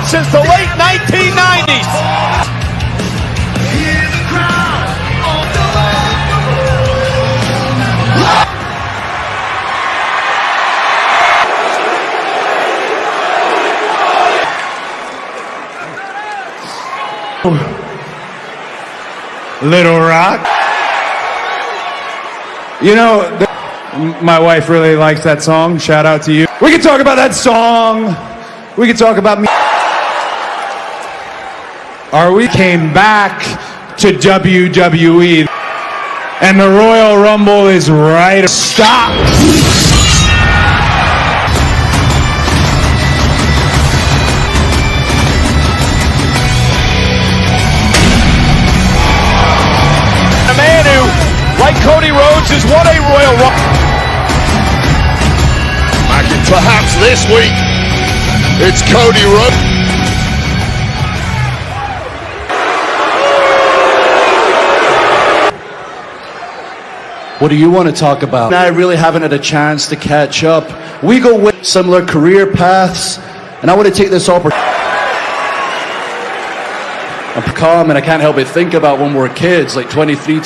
since the late 1990s. Little Rock. You know, my wife really likes that song. Shout out to you. We can talk about that song. We can talk about me. We came back to WWE, and the Royal Rumble is right. Stop. Like Cody Rhodes has won a Royal Rumble. Perhaps this week, it's Cody Rhodes. What do you want to talk about? I really haven't had a chance to catch up. We go with similar career paths, and I want to take this opportunity. I'm calm, and I can't help but think about when we were kids, like 23.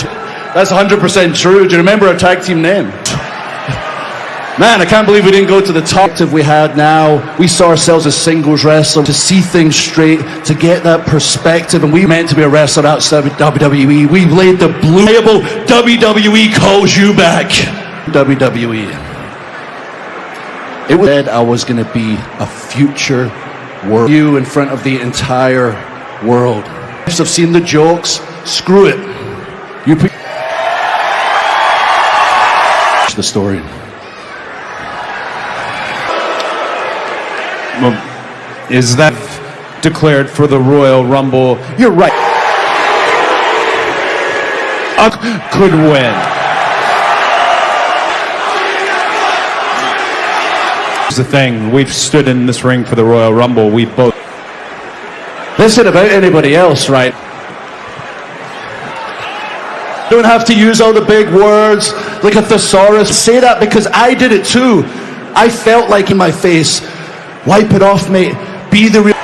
That's 100% true. Do you remember our tag team name? Man, I can't believe we didn't go to the top we had now. We saw ourselves as singles wrestlers, to see things straight, to get that perspective, and we meant to be a wrestler outside of WWE. We laid the blue label. WWE calls you back. WWE. It was said I was going to be a future world. You in front of the entire world. I've seen the jokes. Screw it. You the story. Is that declared for the Royal Rumble? You're right. Could win. Here's the thing. We've stood in this ring for the Royal Rumble. We both. This isn't about anybody else, right? Don't have to use all the big words like a thesaurus. Say that because I did it too. I felt like in my face, wipe it off, mate. Be the real.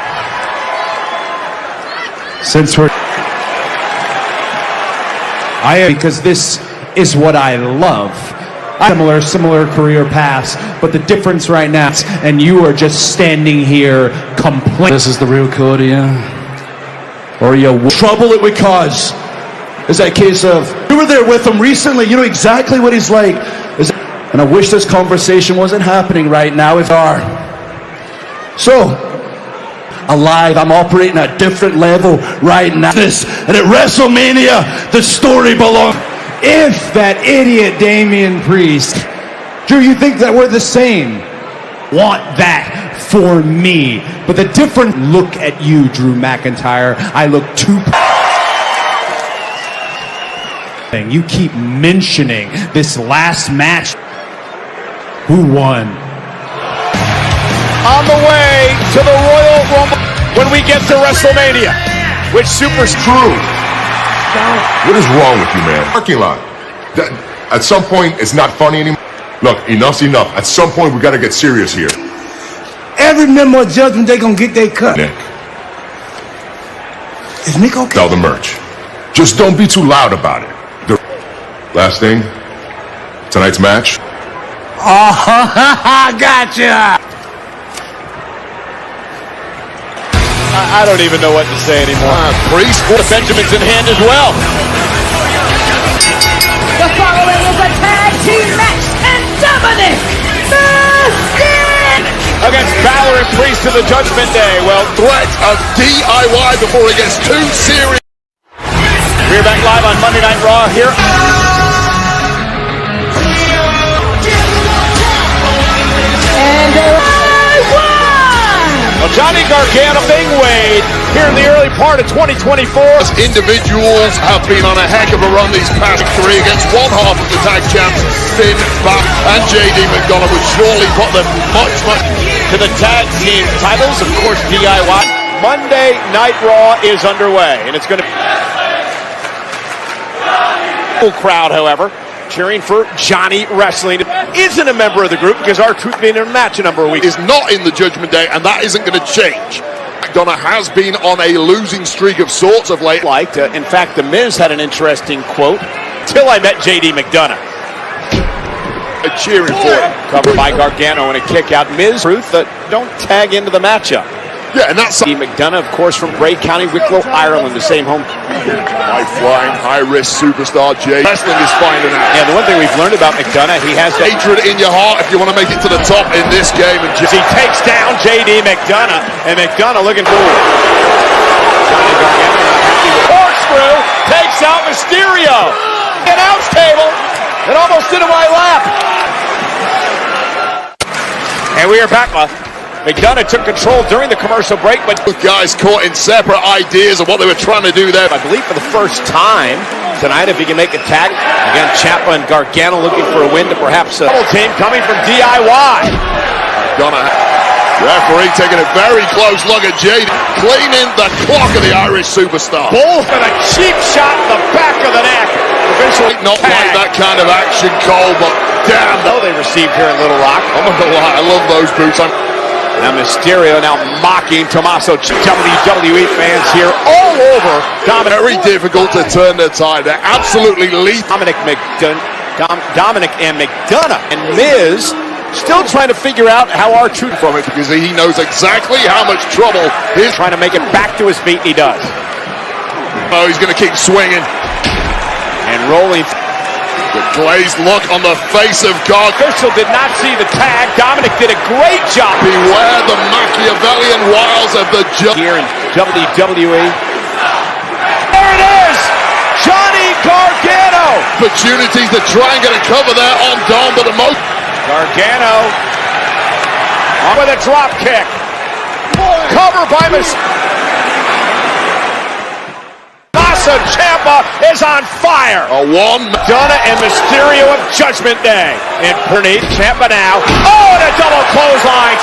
Since we're, because this is what I love. Similar career paths, but the difference right now, and you are just standing here complaining. This is the real Cody, yeah? Or you trouble it would cause. Is that case of, you were there with him recently, you know exactly what he's like. And I wish this conversation wasn't happening right now if are. So, alive, I'm operating at a different level right now. And at WrestleMania, the story belongs. If that idiot Damian Priest, Drew, you think that we're the same? Want that for me. But the different look at you, Drew McIntyre, I look too. You keep mentioning this last match. Who won? On the way to the Royal Rumble when we get to WrestleMania, which Super's true. What is wrong with you, man? Parking lot. At some point, it's not funny anymore. Look, enough's enough. At some point, we got to get serious here. Every member of Judgment, they gonna get their cut. Nick. Is Nick okay? Sell the merch. Just don't be too loud about it. Last thing, tonight's match. Oh, gotcha. I don't even know what to say anymore. Priest. Benjamin's in hand as well. The following is a tag team match, and Dominic against Balor and Priest to the Judgment Day. Well, Threat of DIY before it gets too serious. we're back live on Monday Night Raw here. Well, Johnny Gargano being weighed here in the early part of 2024. Individuals have been on a heck of a run these past three against one half of the tag champs, Finn Balor and JD McDonough, would surely put them much to the tag team titles. Of course, DIY. Monday Night Raw is underway, and it's going to be full crowd, however, cheering for Johnny Wrestling. Isn't a member of the group because R-Truth being in a match a number of weeks. Is not in the Judgment Day, and that isn't going to change. McDonough has been on a losing streak of sorts of late. In fact, The Miz had an interesting quote. Till I met JD McDonough. Cheering for him. Covered by Gargano and a kick out. Miz, Ruth, don't tag into the matchup. Yeah, and that's McDonough, of course, from Bray County, Wicklow, Ireland, the same home. high-flying, high-risk superstar Jay. Wrestling is finding out. Yeah, the one thing we've learned about McDonough, he has that Hatred in your heart if you want to make it to the top in this game. And he takes down JD McDonough, and McDonough looking forward. Johnny Gargano not happy with corkscrew, takes out Mysterio. Announce table, it almost into my lap. And we are back. McDonough took control during the commercial break, but both guys caught in separate ideas of what they were trying to do there. I believe for the first time tonight, if he can make a tag. Again, Ciampa and Gargano looking for a win to perhaps a double team coming from DIY. Referee taking a very close look at Jade, cleaning the clock of the Irish superstar. Bull with a cheap shot in the back of the neck. Eventually, not like that kind of action, Cole, but damn. They received here in Little Rock. I'm not gonna lie, I love those boots. Now Mysterio now mocking Tommaso. WWE fans here all over. Very difficult to turn the tide. They're absolutely lethal. Dominic and McDonough and Miz still trying to figure out how R-Truth from it, because he knows exactly how much trouble he's trying to make it back to his feet, and he does. Oh, he's going to keep swinging and rolling. The glazed look on the face of God. Official did not see the tag. Dominic did a great job. Beware the Machiavellian wiles of the judge. Here in WWE. There it is! Johnny Gargano! Opportunities to try and get a cover there on Dom, but the most. Gargano with a drop kick. Cover by Ciampa is on fire. A one. Madonna and Mysterio of Judgment Day. And Pernice Ciampa now. Oh, and a double clothesline.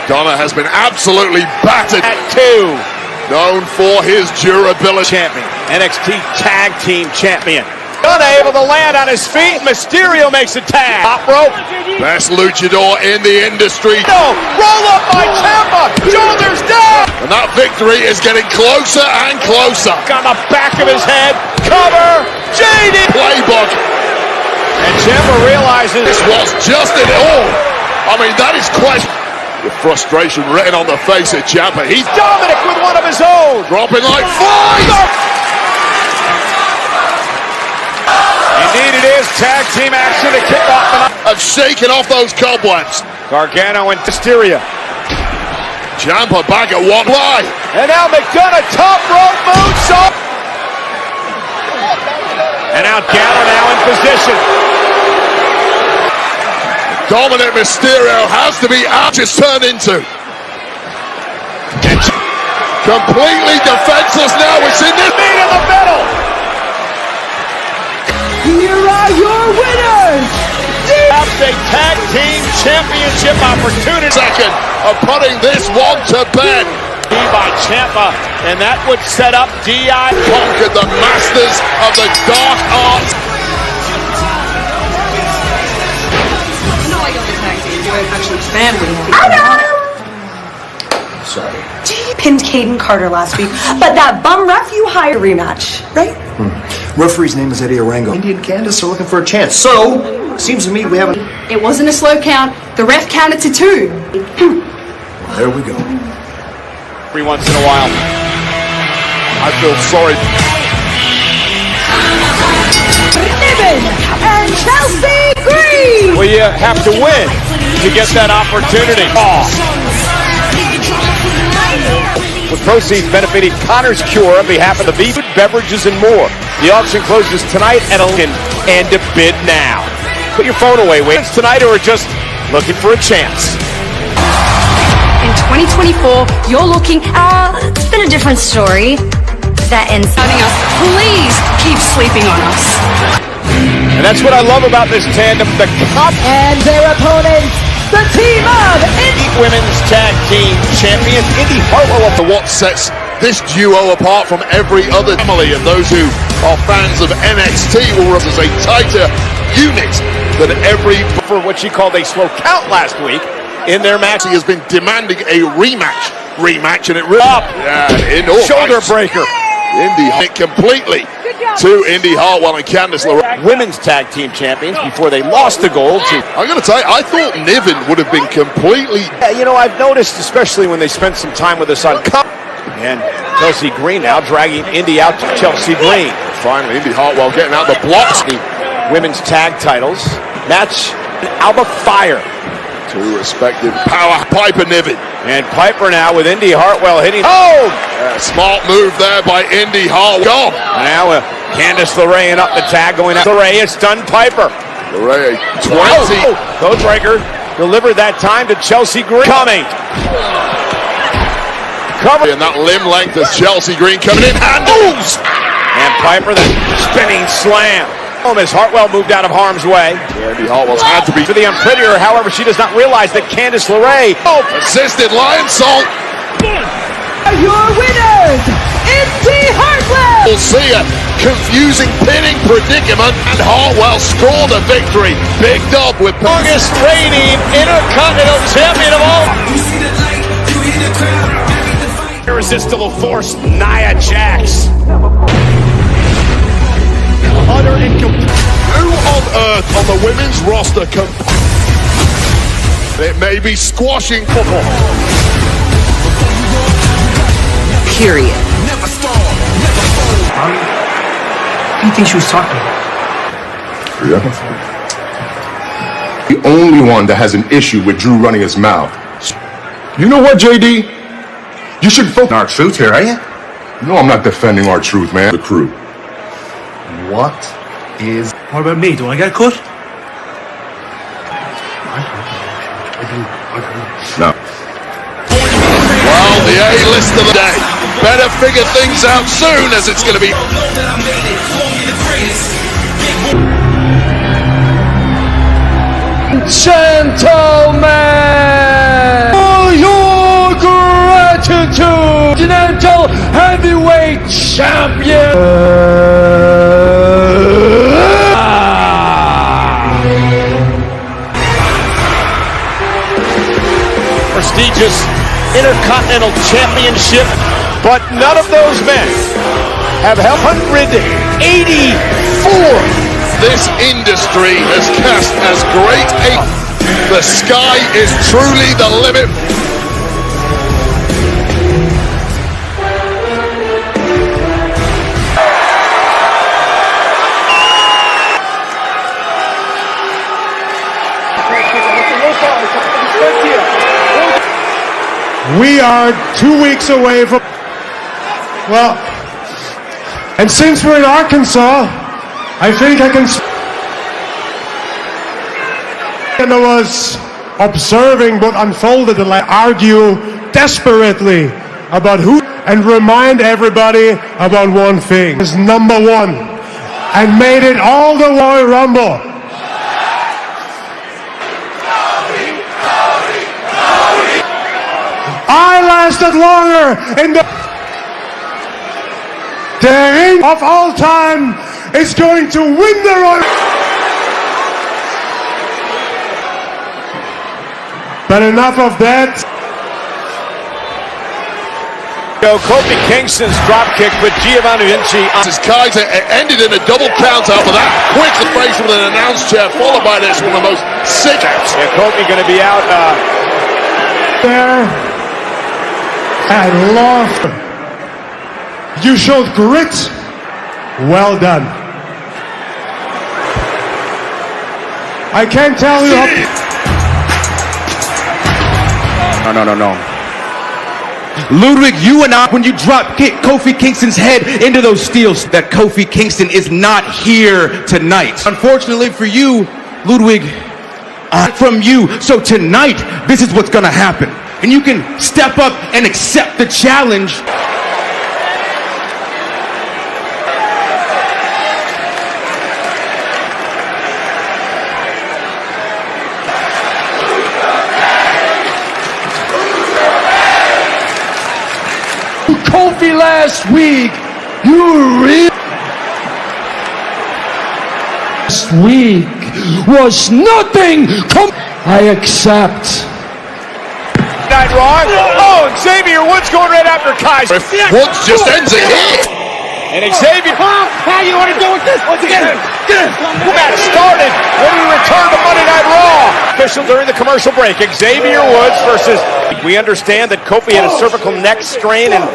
Donna has been absolutely battered. At 2. Known for his durability. Champion. NXT Tag Team Champion. Unable to land on his feet. Mysterio makes a tag. Top rope. Best luchador in the industry. No, roll up by Ciampa. Shoulders down. And that victory is getting closer and closer. On the back of his head. Cover. JD. Playbook. And Ciampa realizes this was just an all. I mean, that is question. The frustration written on the face of Ciampa. He's Dominic with one of his own. Dropping like flies. Indeed it is. Tag team action to kick off the night. Have shaken off those cobwebs. Gargano and Mysterio. Ciampa back at one line. And now McDonough top rope moonsault. And now Gallo now in position. Dominic Mysterio has to be out. Just turned into. Completely defenseless now. It's in the meat in the middle. Here are your winners. Have a tag team championship opportunity. Second of putting this one to bed. By Ciampa, and that would set up D.I. Conquered the masters of the dark arts. No, I got the tag team. You won't actually expand with it. I got him. Sorry. He pinned Caden Carter last week, but that bum ref you hired rematch, right? Referee's name is Eddie Arango. Indy and Candace are looking for a chance. So, seems to me we haven't. It wasn't a slow count. The ref counted to 2. There we go. Every once in a while. I feel sorry. Niven and Chelsea Green. Well, you have to win to get that opportunity. With proceeds benefiting Connor's Cure on behalf of the food, beverages, and more. The auction closes tonight at 11 and to bid now. Put your phone away. Wait tonight or just looking for a chance. In 2024, you're looking. It's been a different story. That ends. Telling us, please keep sleeping on us. And that's what I love about this tandem. The And their opponents, the team of Women's Tag Team Champions, Indy Hartwell. What sets this duo apart from every other family, and those who are fans of NXT will run as a tighter unit than every. For what she called a slow count last week. in their match. He has been demanding a rematch, and it really Up. Shoulder breaker. Indy hit completely to Indy Hartwell and Candice LeRae. Women's tag team champions before they lost the gold to. I'm going to tell you, I thought Niven would have been completely. Yeah, you know, I've noticed, especially when they spent some time with us on and Chelsea Green now dragging Indy out to Chelsea Green. Finally, Indy Hartwell getting out the blocks. The women's tag titles match Alba Fire. Two respective power Piper Niven. And Piper now with Indy Hartwell hitting. Oh! Smart move there by Indy Hartwell. Now Candice LeRae up the tag going out. LeRae has stunned Piper. LeRae 20. Codebreaker delivered that time to Chelsea Green. Coming. Cover. And that limb length as Chelsea Green coming in. Handles. And Piper the spinning slam. As Hartwell moved out of harm's way. Indy Hartwell's had to be to the unprettier. However, she does not realize that Candice LeRae. Assisted lion salt. Your winners, Indy Hartwell. We'll see a confusing pinning predicament, and Hartwell scored a victory. Big dub with longest reigning Intercontinental Champion of all. Irresistible force, Nia Jax. Utter Who on earth on the women's roster can? It may be squashing football. Period. Who do you think she was talking about? The only one that has an issue with Drew running his mouth. You know what, JD? You should focus on our truth here, are you? No, I'm not defending our truth, man. The crew. What about me? Do I get a cut? No. Well, the A-list of the day. Better figure things out soon, as it's going to be. Gentlemen, for your gratitude, Continental Heavyweight Champion. Prestigious Intercontinental Championship, but none of those men have held 184. This industry has cast as great a. The sky is truly the limit. We are 2 weeks away from, well, and since we're in Arkansas, I think I can, and I was observing what unfolded and I argue desperately about who, and remind everybody about one thing, is number one, and made it all the Royal Rumble. I lasted longer in the ring of all time is going to win the Royal. But enough of that. Kofi Kingston's dropkick with Giovanni Vinci. As Kaiser ended in a double count out with that quick separation with an announce chair, followed by this one of the most sick outs. Yeah, Kofi going to be out there. And love. You showed grit. Well done. I can't tell you how. No. Ludwig, you and I, when you drop kick Kofi Kingston's head into those steels, that Kofi Kingston is not here tonight. Unfortunately for you, Ludwig, from you. So tonight, this is what's gonna happen. And you can step up and accept the challenge. Kofi last week, you really. Last week was nothing. I accept Raw. Oh, Xavier Woods going right after Kaiser. Woods just ends it here. And Xavier, How you want to do with this? Get him! match started when we return to Monday Night Raw. Official during the commercial break. Xavier Woods versus. We understand that Kofi had a cervical neck strain and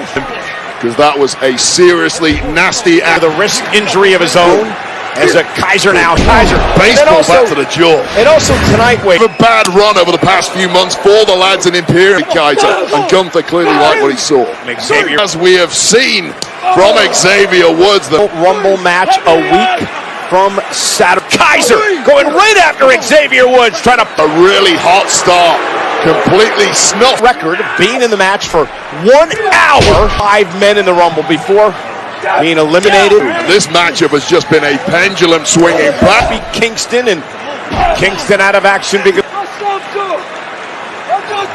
Because that was a seriously nasty the wrist injury of his own. As a Kaiser now. Kaiser. baseball back to the jaw. And also tonight, A bad run over the past few months for the lads in Imperial. Kaiser and Gunther clearly liked what he saw. Xavier. As we have seen from Xavier Woods, the Rumble match a week from Saturday. Kaiser going right after Xavier Woods, trying to a really hot start. Completely snuffed. record being in the match for 1 hour. 5 men in the Rumble before being eliminated. This matchup has just been a pendulum swinging back. Beat Kingston, and Kingston out of action because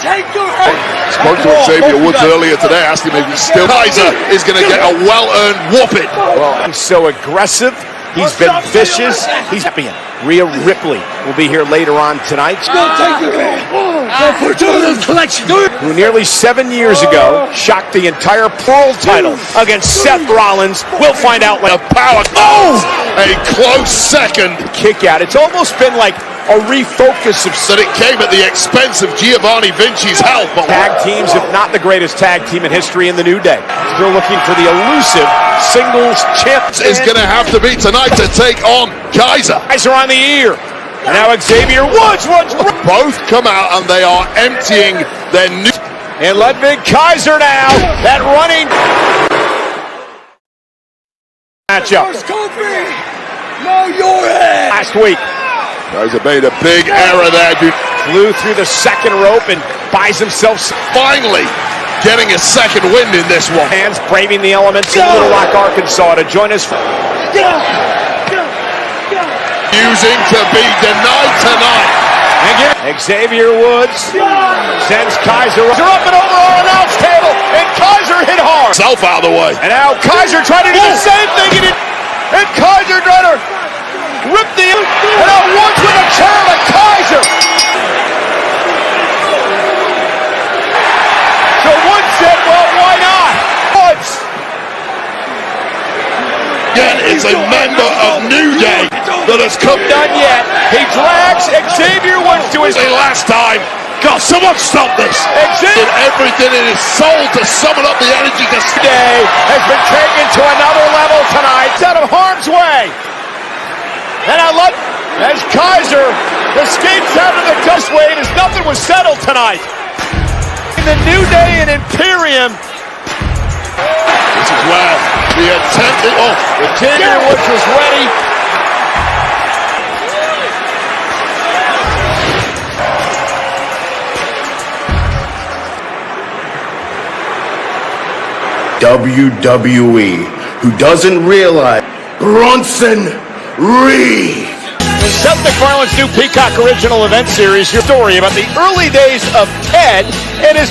Spoke to Xavier Woods earlier today, asked him if he's still. Kaiser is going to get a well-earned whooping. well, he's so aggressive. He's been vicious. He's happy. Rhea Ripley will be here later on tonight. Who nearly 7 years ago shocked the entire world title against Seth Rollins. We'll find out when A power. Oh! A close second. kick out. It's almost been like a refocus of That it came at the expense of Giovanni Vinci's health. But tag teams, if not the greatest tag team in history in the New Day. Still looking for the elusive singles champ. is going to have to be tonight to take on Kaiser. Kaiser on the ear. And now Xavier Woods runs. Both come out and they are emptying their new. And Ludwig Kaiser now. That running matchup last week. Kaiser made a big error there, dude. Flew through the second rope and buys himself Finally getting a second win in this one. hands, braving the elements in Little Rock, Arkansas to join us. Using to be denied tonight. Xavier Woods sends Kaiser up and over our announce table, and Kaiser hit hard. Self out of the way. And now Kaiser trying to do the same thing, and Kaiser trying to rip the and now Woods with a chair to Kaiser. So Woods said, well, why not? Woods. Again, it's a member of New Day that has come Done yet. He drags Xavier Woods to his last time. God, someone stop this. Xavier Did everything in his soul to summon up the energy to Day has been taken to another level tonight. It's out of harm's way. And I love as Kaiser escapes out of the dust wave as nothing was settled tonight. In the New Day and Imperium. This is where the attempted. Oh, Xavier Woods was ready. WWE, who doesn't realize Bronson Reed. The Seth MacFarlane's new Peacock original event series, your story about the early days of Ted and his.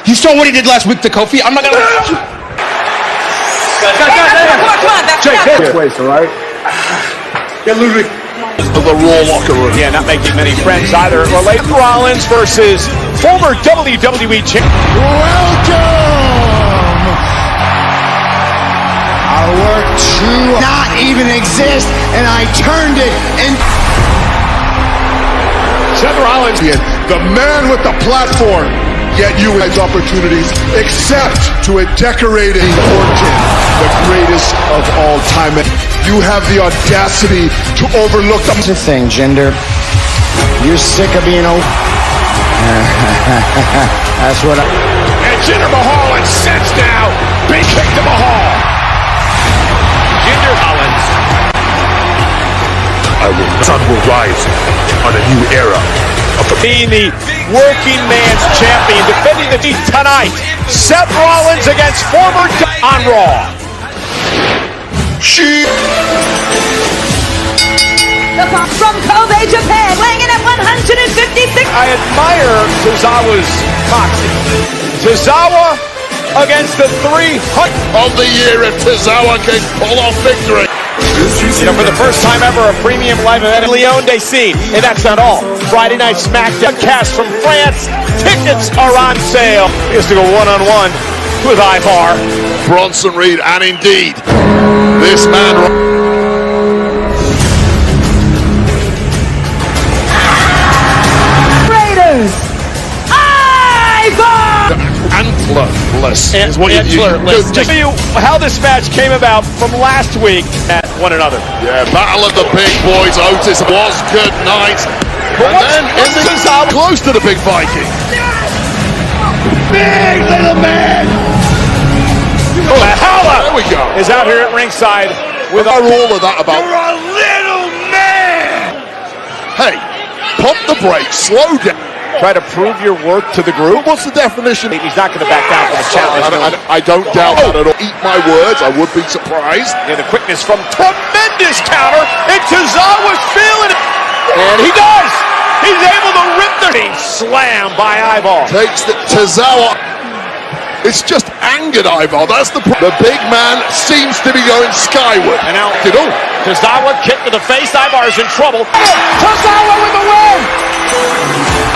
You saw what he did last week to Kofi? I'm not gonna. Come on, that's This way, all right? of the Raw locker room. Yeah, not making many friends either. Relate Rollins versus former WWE champion. Welcome! I worked to not even exist, and I turned it and Seth Rollins. The man with the platform. Yet you have opportunities except to a decorating fortune, the greatest of all time. You have the audacity to overlook the thing, Jinder. You're sick of being old. That's what I. And Jinder Mahal incensed now. Big kick to Mahal. Jinder Rollins. The sun will rise on a new era. Being the working man's champion, defending the team tonight. Seth Rollins against former on Raw. From Kobe, Japan, weighing in at 156. I admire Tozawa's moxie. Tozawa against the 300 Of the year if Tozawa can pull off victory. This is You know, for the first time ever, a premium live event in Lyon des Signes. And that's not all. Friday Night SmackDown cast from France. Tickets are on sale. He has to go one-on-one with Ivar, Bronson Reed, and indeed, this man. Raiders! Ivar! Antlerless is what you Antlerless. Just to show you how this match came about from last week at one another. Yeah, battle of the big boys. Otis was good night. And then ending close to the big Viking. Big little man! Valhalla There we go. is out here at ringside with all of that about. You're a little man! Hey, pump the brakes, slow down. try to prove your worth to the group. What's the definition? He's not going to back down from the challenge. I don't doubt that at all. Eat my words, I would be surprised. Yeah, the quickness from tremendous counter, and Tozawa's feeling it. And he does! He's able to rip the slam by Ivar. Takes the Tozawa. It's just angered Ivar. That's the big man seems to be going skyward. And now Tozawa kick to the face. Ivar's in trouble. Tozawa with the win!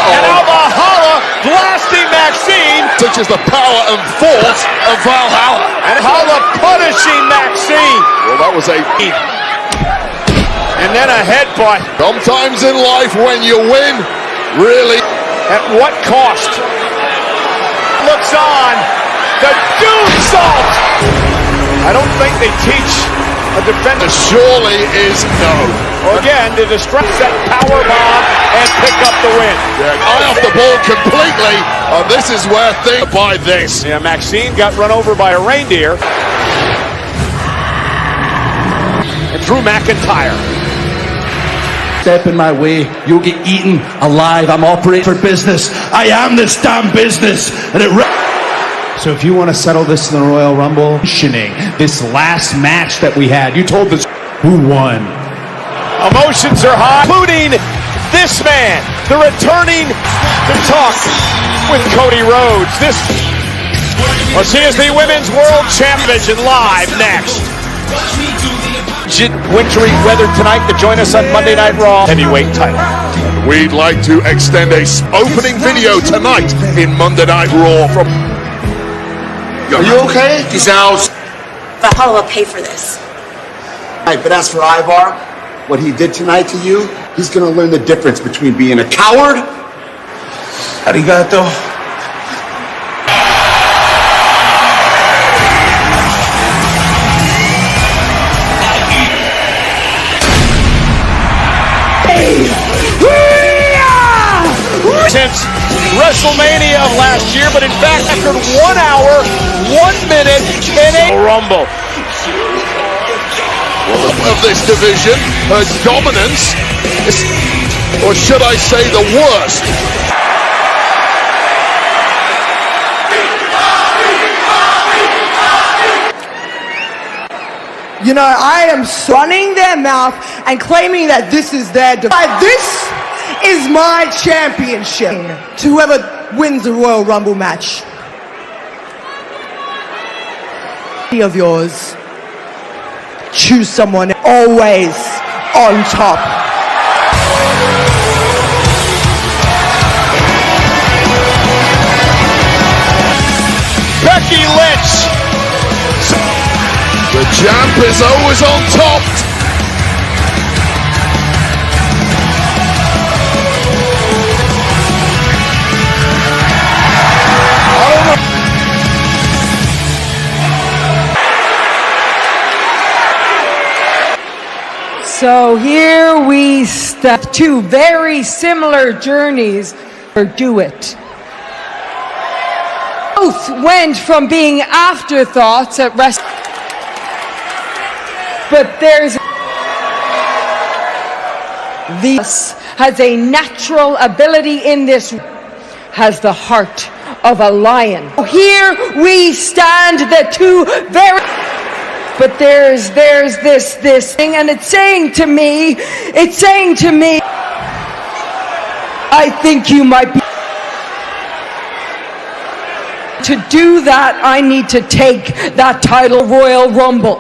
And now Valhalla blasting Maxine. Such is the power and force of Valhalla. And Valhalla punishing Maxine. Well, that was a... And then a headbutt. Sometimes in life when you win, really... At what cost? Looks on. The Doom Salt. I don't think they teach a defender. Surely is no. Again, to distract that power bomb and pick up the win. Yeah, eye off the ball completely. This is where things by this. Yeah, Maxine got run over by a reindeer. And Drew McIntyre. Step in my way, you'll get eaten alive. I'm operating for business. I am this damn business. And it... So if you want to settle this in the Royal Rumble, this last match that we had, you told us who won. Emotions are high, including this man, the returning to talk with Cody Rhodes. Or she is the Women's World Championship live next. Wintry weather tonight to join us on Monday Night Raw heavyweight title. We'd like to extend a opening video tonight in Monday Night Raw from... Are you okay? He's out. Valhalla will pay for this. Right, but as for Ivar, what he did tonight to you, he's gonna learn the difference between being a coward. Arigato. Since WrestleMania of last year, but in fact, after 1 hour, 1 minute, and a Rumble. Of this division, her dominance, or should I say the worst. You know, I am running their mouth and claiming that this is their this is my championship to whoever wins the Royal Rumble match. Of yours, choose someone always on top. Becky Lynch. The champ is always on top. So here we step two very similar journeys or do it. Both went from being afterthoughts at rest, but there's this has a natural ability in this, has the heart of a lion. Here we stand, the two very. But there's this thing, and it's saying to me, I think you might be. To do that, I need to take that title, Royal Rumble.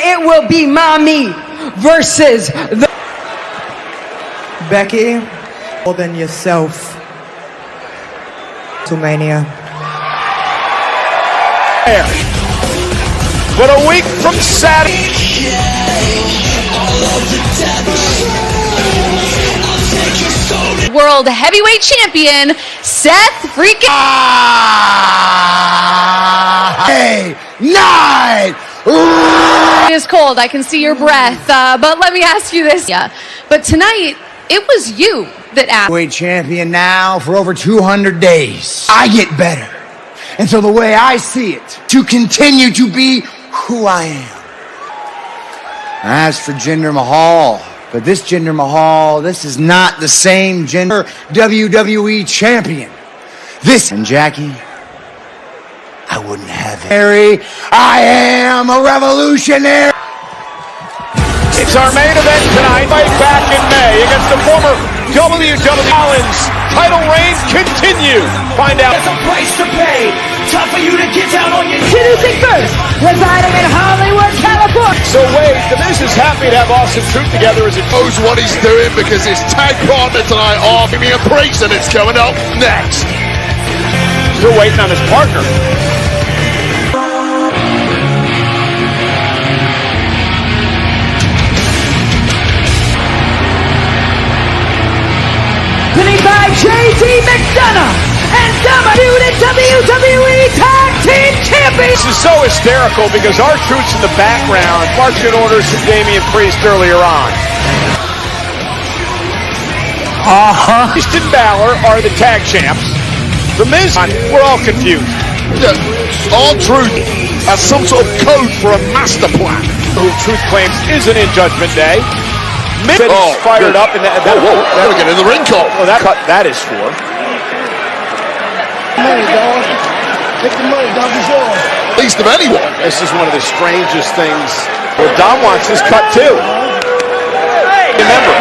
it will be Mommy versus the... Becky, more than yourself. WrestleMania. But a week from Saturday. World Heavyweight Champion Seth freaking Hey, night! It is cold. I can see your breath. But let me ask you this. Yeah. But tonight, it was you that asked. Heavyweight champion now for over 200 days. I get better. And so the way I see it, to continue to be who I am. As for Jinder Mahal, but this Jinder Mahal, this is not the same Jinder WWE champion. This, and Jackie, I wouldn't have it. Harry, I am a revolutionary. It's our main event tonight. Fight back in May against the former WWE Collins. Title reign continue. Find out. There's a price to pay. Time for you to get down on your Introducing first, residing in Hollywood, California. So Wade, the Miz is happy to have Austin Truth together as it Knows what he's doing because his tag partner tonight are Damian Priest, and it's coming up next. Still waiting on his partner. Presented by JT McDonough and WWE Tag Team Champions. This is so hysterical because R-Truth's in the background, marching orders from Damian Priest earlier on. Priest and Balor are the tag champs. The Miz, we're all confused. Yeah, R-Truth has some sort of code for a master plan. Who Truth claims isn't in Judgment Day. Miz is fired up, and that Gotta get in the ring call. Oh, that cut that is for. Money, dog. Take the money, dog. It's yours. Least of anyone. This is one of the strangest things. Well, Dom wants his cut too. Remember,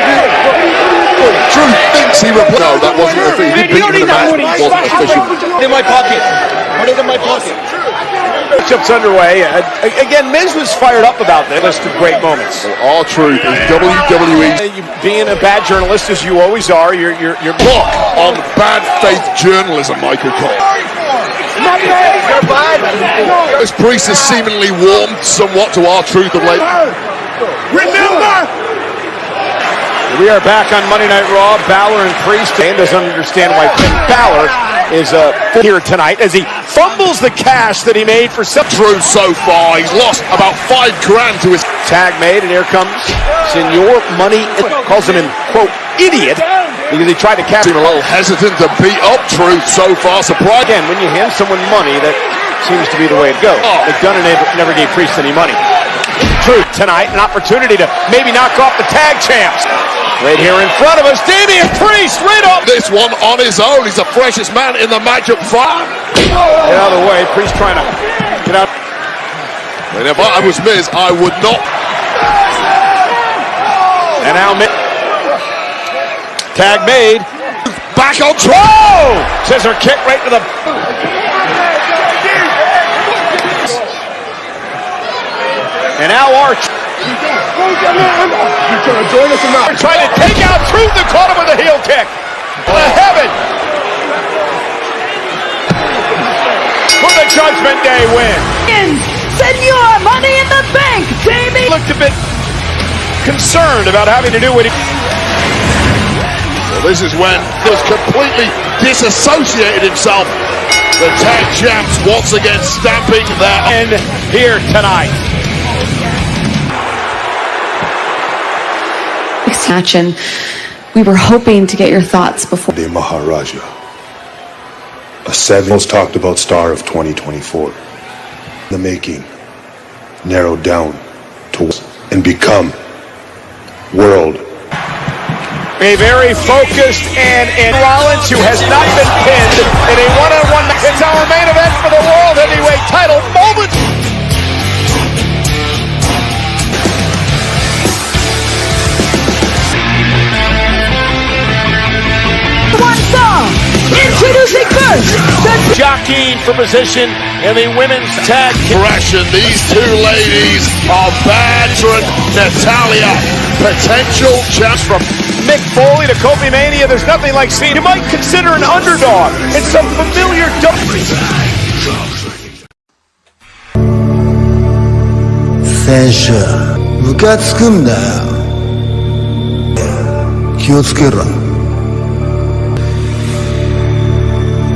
Truth thinks he replaced. No, that wasn't the thing. He beat him in the match. It wasn't official. in my pocket. Put it in my pocket. Matchup's underway. Again, Miz was fired up about this list of great moments. R-Truth is WWE. Being a bad journalist as you always are, you're Book on bad faith journalism, Michael Cole. This Priest has seemingly warmed somewhat to R-Truth of late. Remember! We are back on Monday Night Raw. Balor and Priest. Dan doesn't understand why Finn Balor is here tonight as he fumbles the cash that he made for some. Truth so far, he's lost about $5 grand to his tag made, and here comes Senor Money. Calls him an quote idiot because he tried to capture. a little hesitant to beat up Truth so far. Surprise. Again, when you hand someone money, that seems to be the way to go. McDonough never gave Priest any money. Truth tonight, an opportunity to maybe knock off the tag champs. Right here in front of us, Damian Priest, right up. This one on his own. He's the freshest man in the matchup. Get out of the way. Priest trying to get out. And if I was Miz, I would not. And now tag made. Back on track. Oh! Scissor kick right to the. And now Arch. You trying to join us or not? They're trying to take out Truth and caught him with a heel kick. To heaven. For the Judgment Day win. Senor Money in the Bank, Damien. Looked a bit concerned about having to do what he. Well, this is when he was completely disassociated himself. The tag champs once again stamping their end here tonight. match, and we were hoping to get your thoughts before. The Maharaja, a seven most talked about star of 2024. The making, narrowed down to and become world. A very focused and Rollins, who has not been pinned in a one-on-one match. It's our main event for the World Heavyweight title moment. Introducing first, jockeying for position in the women's tag. These two ladies of veteran Natalia. Potential chance From Mick Foley to Kobe Mania, there's nothing like seeing. You might consider an underdog in some familiar WWE. 選手ムカつくんだよ。気をつけろ。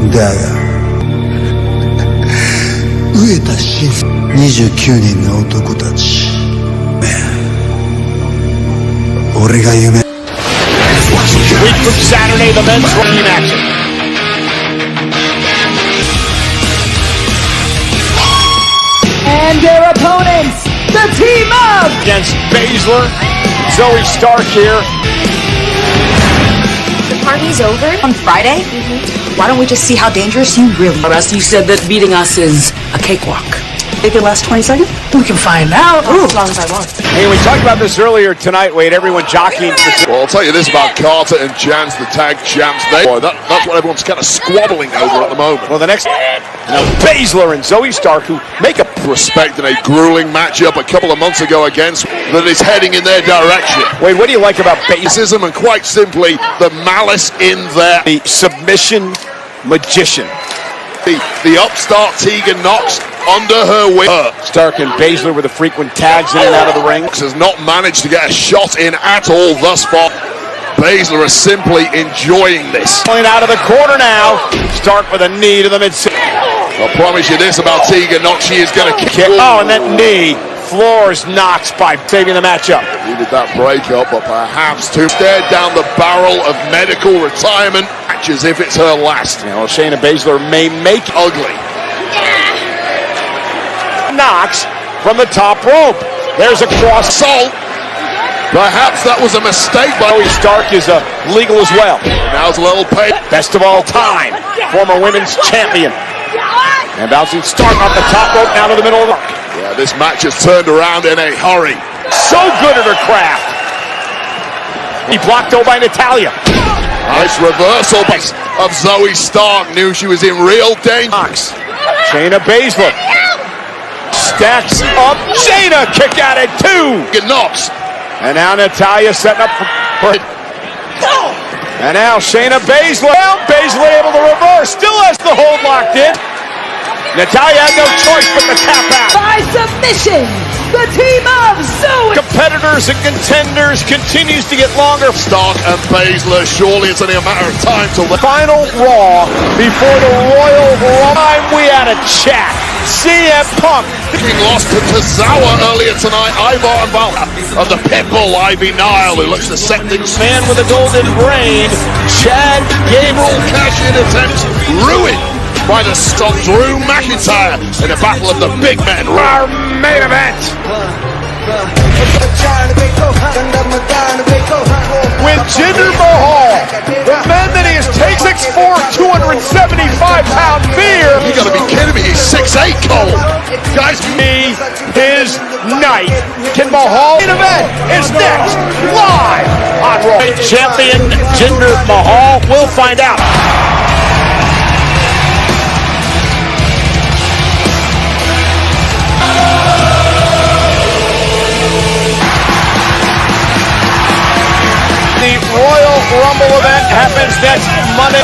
だが飢えた心29人の男たち、俺が夢。 Week from Saturday, the men's team action. And their opponents, the team of Against Baszler, Zoe Stark here. The party's over on Friday? Why don't we just see how dangerous you really are? You said that beating us is a cakewalk. Make it last 20 seconds? We can find out. As long as I want. Hey, we talked about this earlier tonight, Wade. Everyone jockeying for... Well, I'll tell you this about Carter and Jans, the tag champs. That's what everyone's kind of squabbling over at the moment. Well, the next... Now, Baszler and Zoe Stark, who make a... Respect in a grueling matchup a couple of months ago against that is heading in their direction. Wade, what do you like about Baszler? Racism and quite simply the malice in their... The submission magician. The upstart Tegan Knox under her wing. Stark and Baszler with the frequent tags in and out of the ring. Has not managed to get a shot in at all thus far. Baszler is simply enjoying this. Pulling out of the corner now. Stark with a knee to the midsection. I promise you this about Tegan Knox, she is going to kick. Oh, and that knee floors Knox by saving the matchup. Needed that breakup, but perhaps to stare down the barrel of medical retirement match as if it's her last. Now, Shayna Baszler may make Ugly. Knox from the top rope. There's a cross. Salt. Perhaps that was a mistake by Zoe Stark is legal as well. Now's a little pay. Best of all time. Former women's champion. And bouncing Stark off the top rope now to the middle of the ring. Yeah, this match has turned around in a hurry. So good at her craft. He blocked though by Natalia. Nice reversal of Zoe Stark. Knew she was in real danger. Knox. Shayna Baszler. Stacks up. Shayna kick at it too. Knox. And now Natalia setting up for... And now Shayna Baszler. Well, Baszler able to reverse. Still has the hold locked in. Natalia had no choice but to tap out. by submission, the team of Zoe. Competitors and contenders continues to get longer. Stark and Baszler, surely it's only a matter of time till the final Raw before the Royal Rumble. Time we had a chat. CM Punk. King lost to Tozawa earlier tonight. Ivar and Val of the Pitbull, Ivy Nile, who looks to set things. Man with a golden brain, Chad Gable. Cash-in attempts ruined by the stop Drew McIntyre in a battle of the big men. Our main event with Jinder Mahal, the man that he is taking 6'4", 275-pound beer. You gotta be kidding me, he's 6'8", Cole. Guys, his night. Can Mahal main event is next live on Raw. Champion Jinder Mahal, we'll find out. The Royal Rumble event happens next Monday.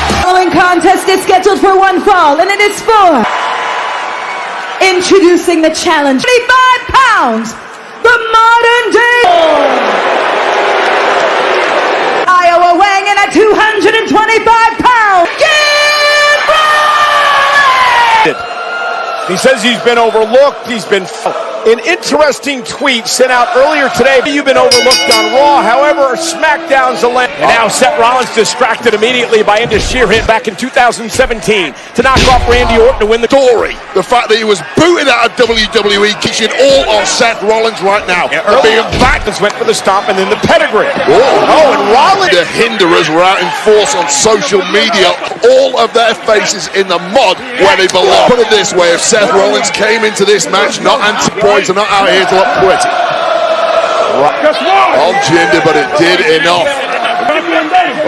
The following contest is scheduled for one fall, and it is for introducing the challenge, 25 pounds, the modern day Iowa weighing in at 225 pounds. He says he's been overlooked. He's been... An interesting tweet sent out earlier today. You've been overlooked on Raw. However, SmackDown's a land. And now Seth Rollins distracted immediately by him to shear him back in 2017 to knock off Randy Orton to win the story. The fact that he was booted out of WWE, keeping all on Seth Rollins right now. Yeah, being back, just went for the stomp and then the pedigree. And Rollins. The Hinderers were out in force on social media. All of their faces in the mud where they belong. Put it this way, if Seth Rollins came into this match not anti-boys are not out here to look pretty. On Jinder, but it did enough.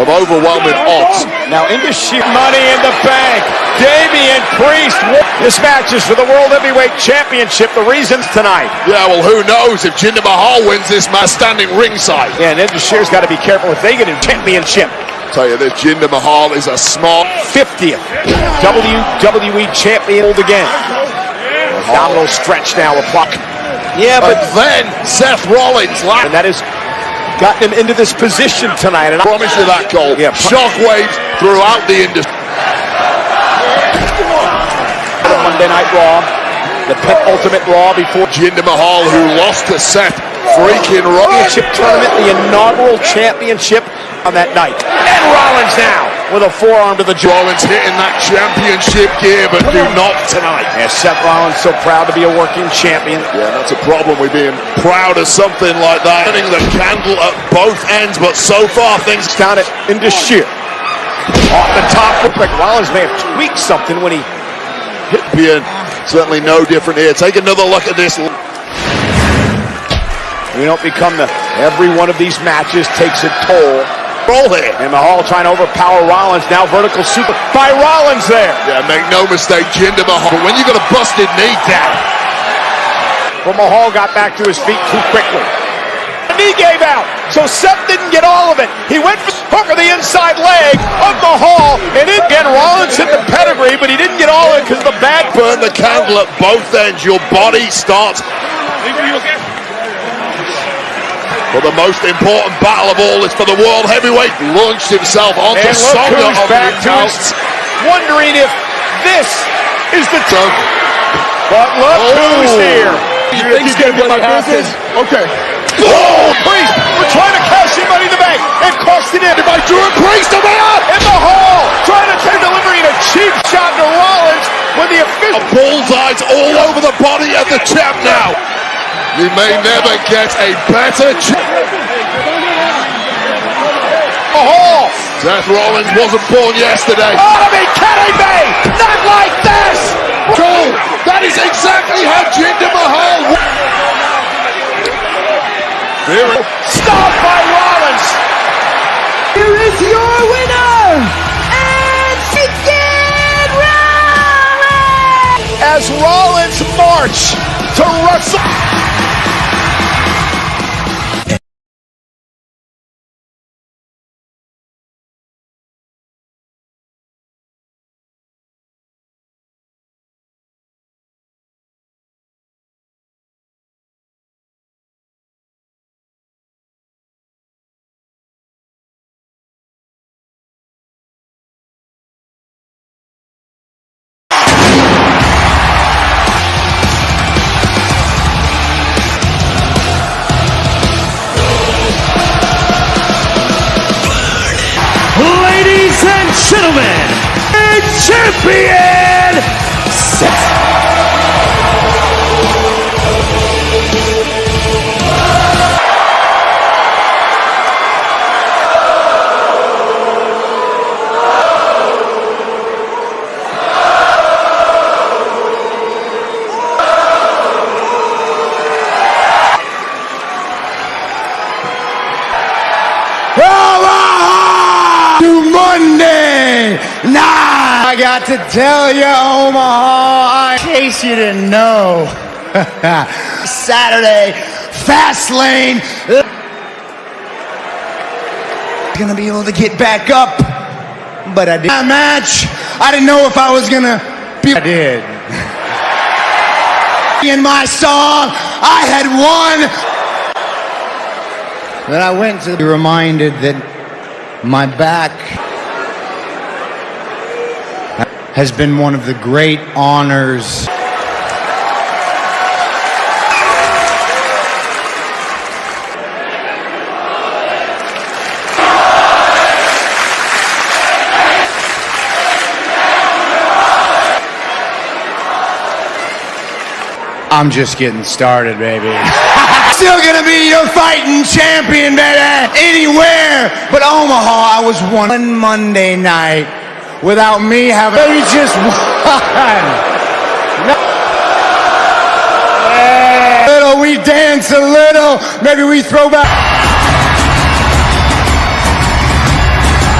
of overwhelming odds. Now into sheer money in the bank. Damian Priest. This match is for the World Heavyweight Championship. The reasons tonight. Yeah, well, who knows if Jinder Mahal wins this match standing ringside. Yeah, and Indus Sher's got to be careful if they get a championship. Tell you this, Jinder Mahal is a smart 50th WWE champion again. Abdominal stretch now, a pluck. Yeah, but then Seth Rollins, and that has gotten him into this position tonight. And I promise you that, Cole. Yeah, shockwaves throughout the industry. Monday Night Raw, the penultimate Raw before Jinder Mahal, who lost to Seth freaking Rollins. Championship tournament, the inaugural championship on that night. And Rollins now with a forearm to the jaw. Rollins hitting that championship gear, but do not tonight. Yeah, Seth Rollins so proud to be a working champion. Yeah, that's a problem with being proud of something like that. Turning the candle at both ends, but so far things down it into sheer. Off the top, looked like Rollins may have tweaked something when he hit being certainly no different here. Take another look at this. We don't become every one of these matches takes a toll. Roll here. And Mahal trying to overpower Rollins. Now vertical super by Rollins there. Yeah, make no mistake, Jinder Mahal. But when you got a busted knee down. Well, Mahal got back to his feet too quickly. The knee gave out, so Seth didn't get all of it. He went for the hook of the inside leg of Mahal, and again Rollins hit the pedigree, but he didn't get all of it because the back burned the candle at both ends. Your body starts. But the most important battle of all is for the World Heavyweight. Launched himself onto Songa on the outs. Wondering if this is the time. But look who's here. You think he's going to get my business? Okay. Oh, Priest, we're trying to cash in Money in the Bank, and cost it in by Drew Priest to me up in the hall, trying to take delivery and a cheap shot to Rollins when the official bullseyes all over the body of the champ now. You may never get a better Mahal. Seth Rollins wasn't born yesterday. Oh, I mean, can he be? Not like this. Cool. That is exactly how Jinder Mahal. Stopped by Rollins. Here is your winner, and Seth Rollins! As Rollins march to Wrestle. Ladies and gentlemen, champion Seth. Monday night. I got to tell you, Omaha, in case you didn't know, Saturday, Fastlane. Gonna be able to get back up, but I did. My match, I didn't know if I was gonna be. I did. In my song, I had won. Then I went to be reminded that my back has been one of the great honors. I'm just getting started, baby. Still gonna be your fighting champion, baby, anywhere but Omaha. I was one Monday night without me having maybe just one. Little, we dance a little, maybe we throw back.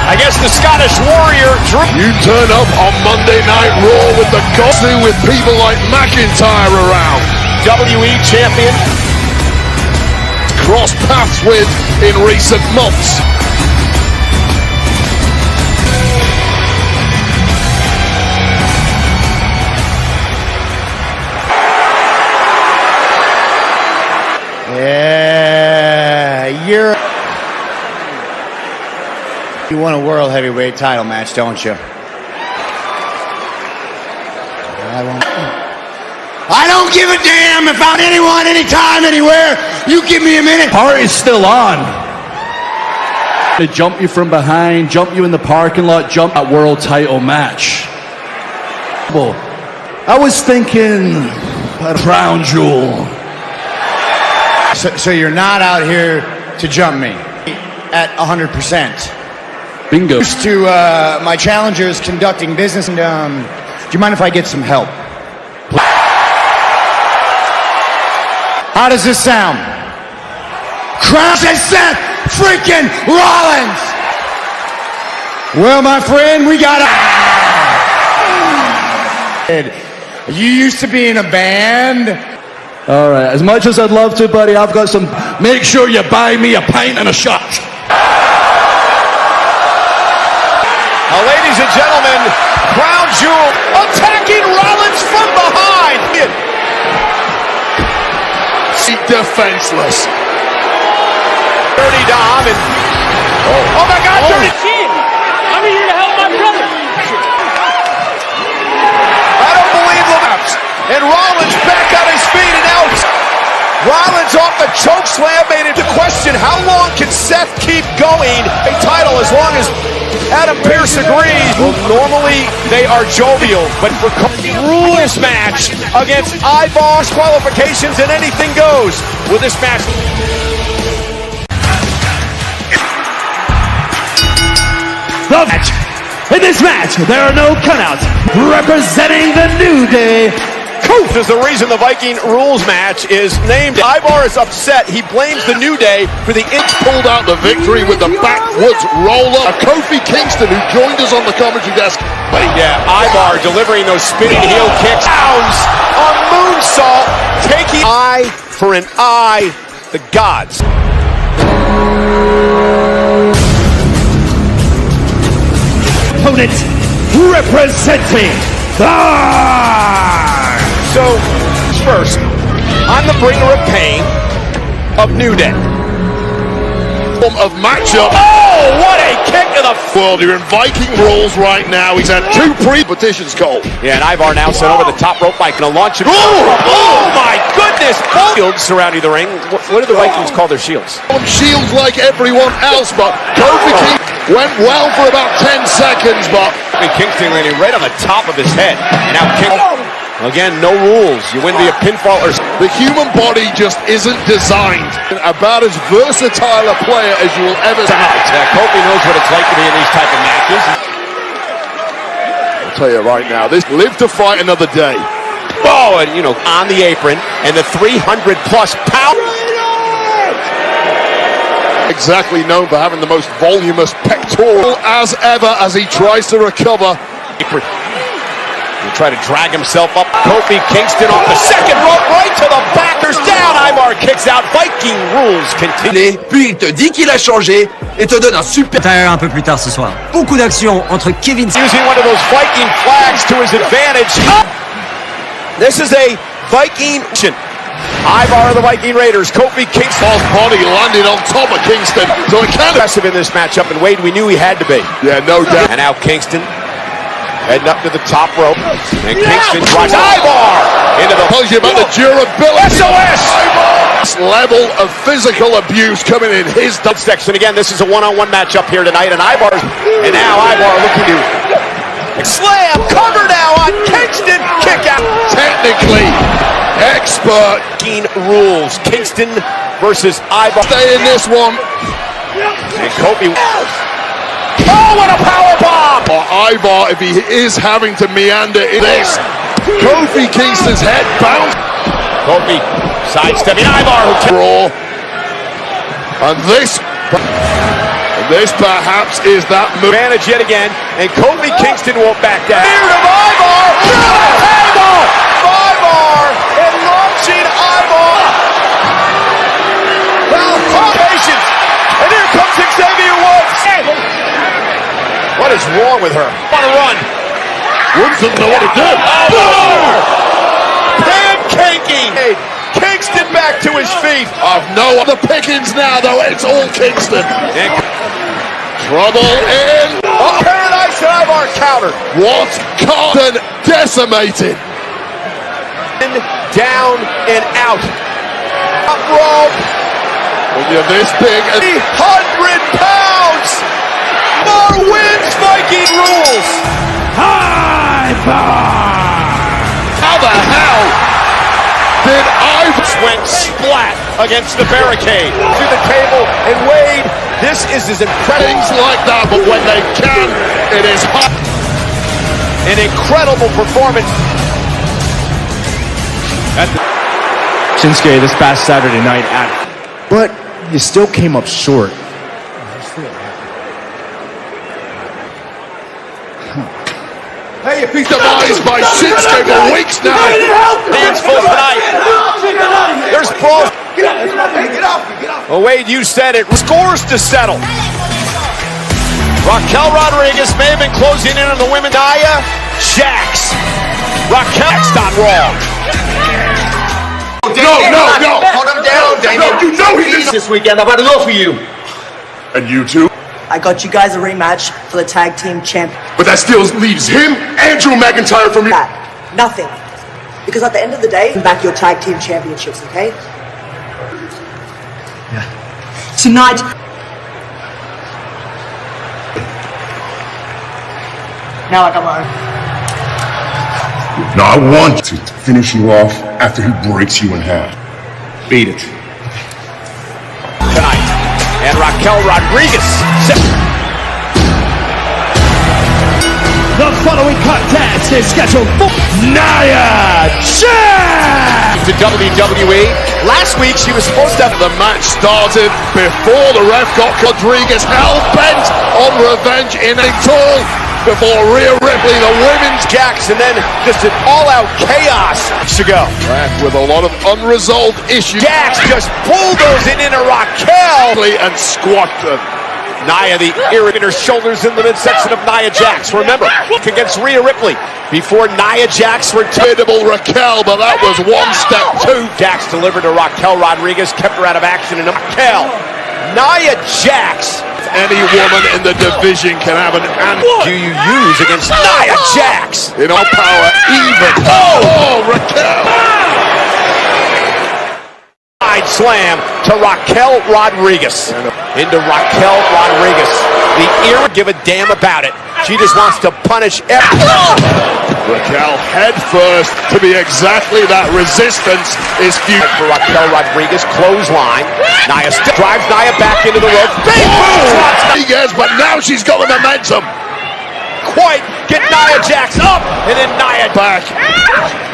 I guess the Scottish Warrior Drew. You turn up on Monday Night Raw with the gossip with people like McIntyre around. WWE champion. Cross paths with in recent months. Yeah, you won a world heavyweight title match, don't you? I don't give a damn if I'm anyone, anytime, anywhere. You give me a minute. Party's still on. They jump you from behind, jump you in the parking lot, jump that world title match. I was thinking a crown jewel. So you're not out here to jump me at 100%. Bingo. Used to my challengers conducting business, and do you mind if I get some help? How does this sound? Crown and Seth freaking Rollins! Well, my friend, we got a... You used to be in a band? All right, as much as I'd love to, buddy, I've got some... Make sure you buy me a pint and a shot. Now, ladies and gentlemen, Crown Jewel attacking Rollins from behind. Defenseless. Dirty Dom and oh my God, Dirty. I'm here to help my brother. I don't believe the maps. And Rollins back on his feet and out. Rollins off the choke slam made it to question how long can Seth keep going a title as long as Adam Pearce agrees. Well, normally they are jovial, but for rules match against Ivar's qualifications and anything goes with this match. The match. In this match, there are no cutouts. Representing the New Day, Kofi is the reason the Viking rules match is named. Ivar is upset. He blames the New Day for the inch. Pulled out the victory with the backwoods roll-up. Kofi Kingston, who joined us on the commentary desk. Yeah, Ivar delivering those spinning heel kicks. Pounds on moonsault, taking eye for an eye. The gods. opponent representing So, first, on the bringer of pain of New Day. Of matchup. Oh, what a kick to the world. You're in Viking rules right now. He's had 2 pre-petitions, Cole. Yeah, and Ivar now sent over the top rope by gonna launch it. Oh my goodness! Shields surrounding the ring. What do the Vikings call their shields? Shields like everyone else, but Kofi Kingston went well for about 10 seconds, but Kingston landing right on the top of his head. And now again, no rules. You win via pinfall or... The human body just isn't designed. About as versatile a player as you will ever have. Kofi knows what it's like to be in these type of matches. I'll tell you right now, this live to fight another day. Oh, and on the apron, and the 300-plus pound. Exactly known for having the most voluminous pectoral as ever as he tries to recover. He'll try to drag himself up. Kofi Kingston off the second rope, right to the backers. Down, Ivar kicks out. Viking rules continue. Puis il te dit qu'il a changé et te donne un super... Un peu plus tard ce soir. Beaucoup d'action entre Kevin... Using one of those Viking flags to his advantage. This is a Viking... Ivar of the Viking Raiders, Kofi Kingston. False body landed on top of Kingston. So it can... Aggressive in this matchup, and Wade, we knew he had to be. Yeah, no doubt. And now Kingston heading up to the top rope. And Kingston drives Ivar into the... Tells you about the durability. SOS! This level of physical abuse coming in his... section. Again, this is a one-on-one matchup here tonight, and Ivar's... And now Ivar looking to... Slam! Cover now on Kingston! Kick out! Technically expert. Rules. Kingston versus Ivar. Stay in this one. And Kofi... Oh, what a powerbomb! Ivar, if he is having to meander in this, Kofi Kingston's head bounce. Kofi sidestepping Ivar who raw. And this, This perhaps is that advantage yet again, and Kofi Kingston won't back down. Here to Ivar, table, Ivar, and launching Ivar. Well, patience, and here comes Xavier Woods. What is wrong with her? On a run. Woods doesn't know what to do. Pancaking. Kingston back to his feet. I've no other pickings now, though. It's all Kingston. And trouble in. Oh, Paradise Ivar countered. What? Carden decimated. Down and out. Up rope. When you're this big, 300 pounds. More wins. Viking rules. How the hell did Ivar went splat against the barricade through the table, and Wade, this is as impressive. Things like that, but when they can, it is hot. An incredible performance. Shinsuke this past Saturday night but you still came up short. Hey, you piece of devised by Shinsuke for weeks now. Hands full tonight. There's Paul. Get off. Well, Wade, you said it. Scores to settle. Raquel Rodriguez may have been closing in on the women. Nia Jax. Raquel's not wrong. No. Hold him down, Damien. No, you know he did This weekend, I'm about to go for you. And you too. I got you guys a rematch for the tag team champion. But that still leaves him and Drew McIntyre from you. Nothing. Because at the end of the day, back your tag team championships, okay? Yeah. Tonight. Now I come on. No, I want to finish you off after he breaks you in half. Beat it. Tonight. And Raquel Rodriguez. The following contest is scheduled for Nia Jax to WWE. Last week she was supposed to have the match started before the ref got Rodriguez hell-bent on revenge in a tall before Rhea Ripley, the women's Jax, and then just an all-out chaos to go. With a lot of unresolved issues. Jax just bulldozing into Raquel and squashed them. Nia, the ear in her shoulders in the midsection of Nia Jax. Remember, against Rhea Ripley before Nia Jax returned. Raquel, but that was one step too. Jax delivered to Raquel Rodriguez, kept her out of action, and Raquel, Nia Jax. Any woman in the division can have an do you use against Nia Jax? In all power, even. Oh, Raquel. Side slam to Raquel Rodriguez. Into Raquel Rodriguez. The ear would give a damn about it. She just wants to punish everyone. Raquel head first to be exactly that. Resistance is few. For Raquel Rodriguez, clothesline. Nia drives Nia back into the rope. Rodriguez, but now she's got the momentum. Quite get Nia Jax up, and then Nia back.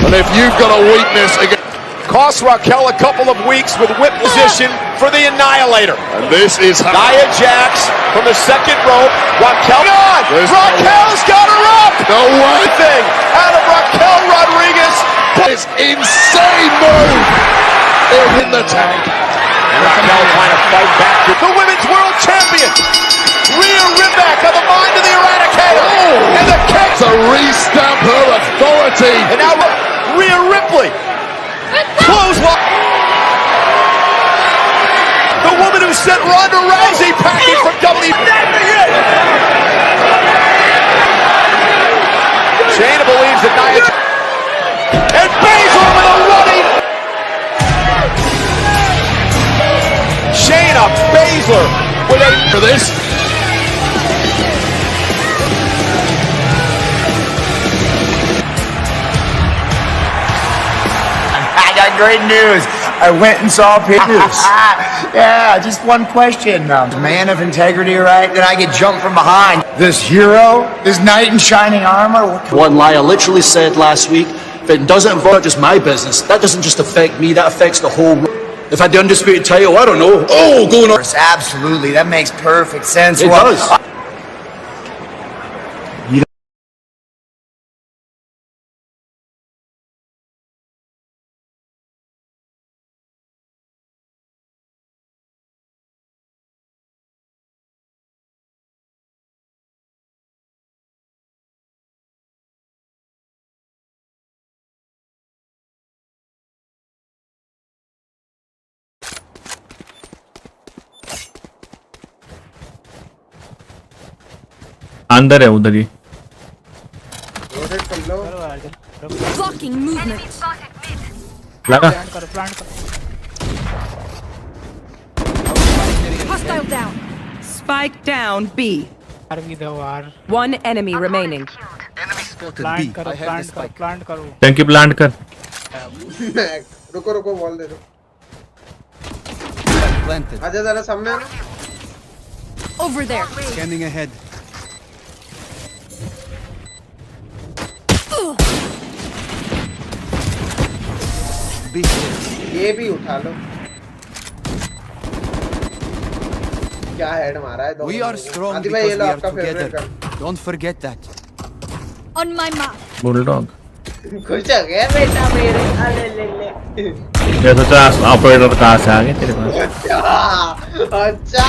And if you've got a weakness against. Cost Raquel a couple of weeks with whip position for the Annihilator. And this is how Nia Jax from the second rope. Raquel on. Raquel's got her up. No way. Thing out of Raquel Rodriguez. This insane move in the tank. And Raquel trying to fight back to the Women's World Champion. Rhea Ripley on the mind of the Eradicator. And the kick to restamp her authority. And now Rhea Ripley. Clothesline. The woman who sent Ronda Rousey packing from WWE. Shayna believes that Nia. And Baszler with a running. Shayna Baszler with a for this. Great news. I went and saw pictures. Yeah, just one question. Man of integrity, right? Then I get jumped from behind. This hero, this knight in shining armor. One lie I literally said last week, if it doesn't involve just my business, that doesn't just affect me, that affects the whole. If I had the undisputed title, I don't know. Oh, going on. Absolutely, that makes perfect sense. It does. अंदर है उधर ही. Blocking movement. लगा. Hostile down. Spike down B. One enemy remaining. टंकी plant कर. रुको ball दे दो. आजा जरा सामने. Over there. Scanning ahead. ये भी उठा लो. क्या हेड मारा है. We are strong आदि because भाई ये लो we are आपका favourite together. Gun. Don't forget that. On my mark. Bulldog. खुश हो गया बेटा मेरे. ले. ये सोचा ऑपरेटर कहाँ से आ गए तेरे पास. अच्छा.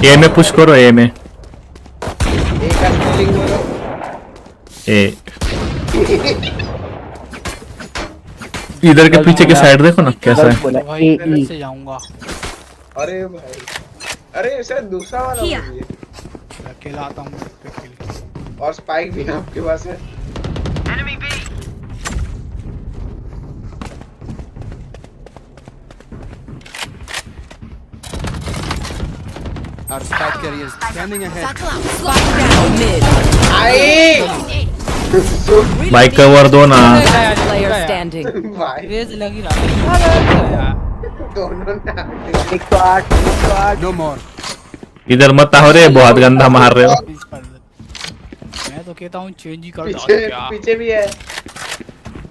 ए में पुश करो. ए में. एक का स्पेलिंग बोलो. ए. इधर के पीछे के साइड देखो ना कैसा है. भाई से जाऊंगा. अरे भाई. अरे शायद दूसरा वाला है. अकेला आता हूँ. और स्पाइक भी आपके पास है. Enemy B. Our spike carrier is scanning ahead. Spike down mid. आई. भाई कवर दो ना. Player standing. भाई. रेस लगी रहा. दोनों ना. No more. इधर मत आओ रे. बहुत गंदा मार रहे हो. मैं तो कहता हूँ चेंज ही कर दो. पीछे भी है.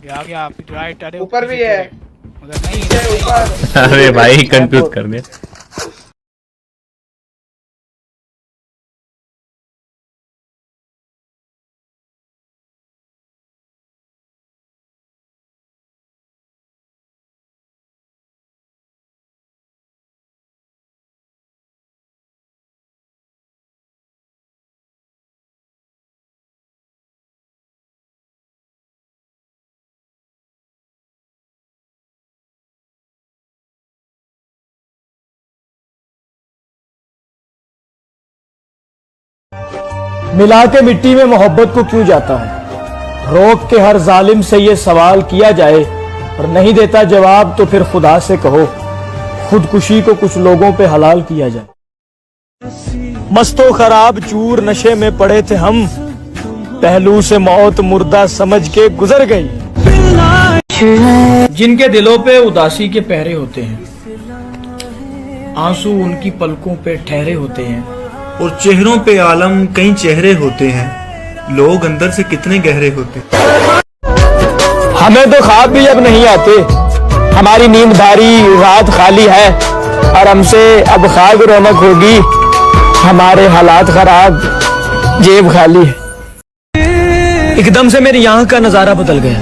क्या राइट. अरे ऊपर भी है. उधर नहीं है. ऊपर. अरे भाई कंफ्यूज कर दिया. मिला के मिट्टी में मोहब्बत को क्यों जाता है. रोक के हर जालिम से ये सवाल किया जाए और नहीं देता जवाब तो फिर खुदा से कहो खुदकुशी को कुछ लोगों पे हलाल किया जाए. मस्तो खराब चूर नशे में पड़े थे हम. पहलू से मौत मुर्दा समझ के गुजर गई. जिनके दिलों पे उदासी के पहरे होते हैं. आंसू उनकी पलकों पे ठहरे होते हैं. और चेहरों पे आलम कई चेहरे होते हैं. लोग अंदर से कितने गहरे होते हैं. हमें तो ख्वाब भी अब नहीं आते. हमारी नींद भारी रात खाली है और हमसे अब खाक रौनक होगी. हमारे हालात खराब जेब खाली है. एकदम से मेरी यहाँ का नजारा बदल गया.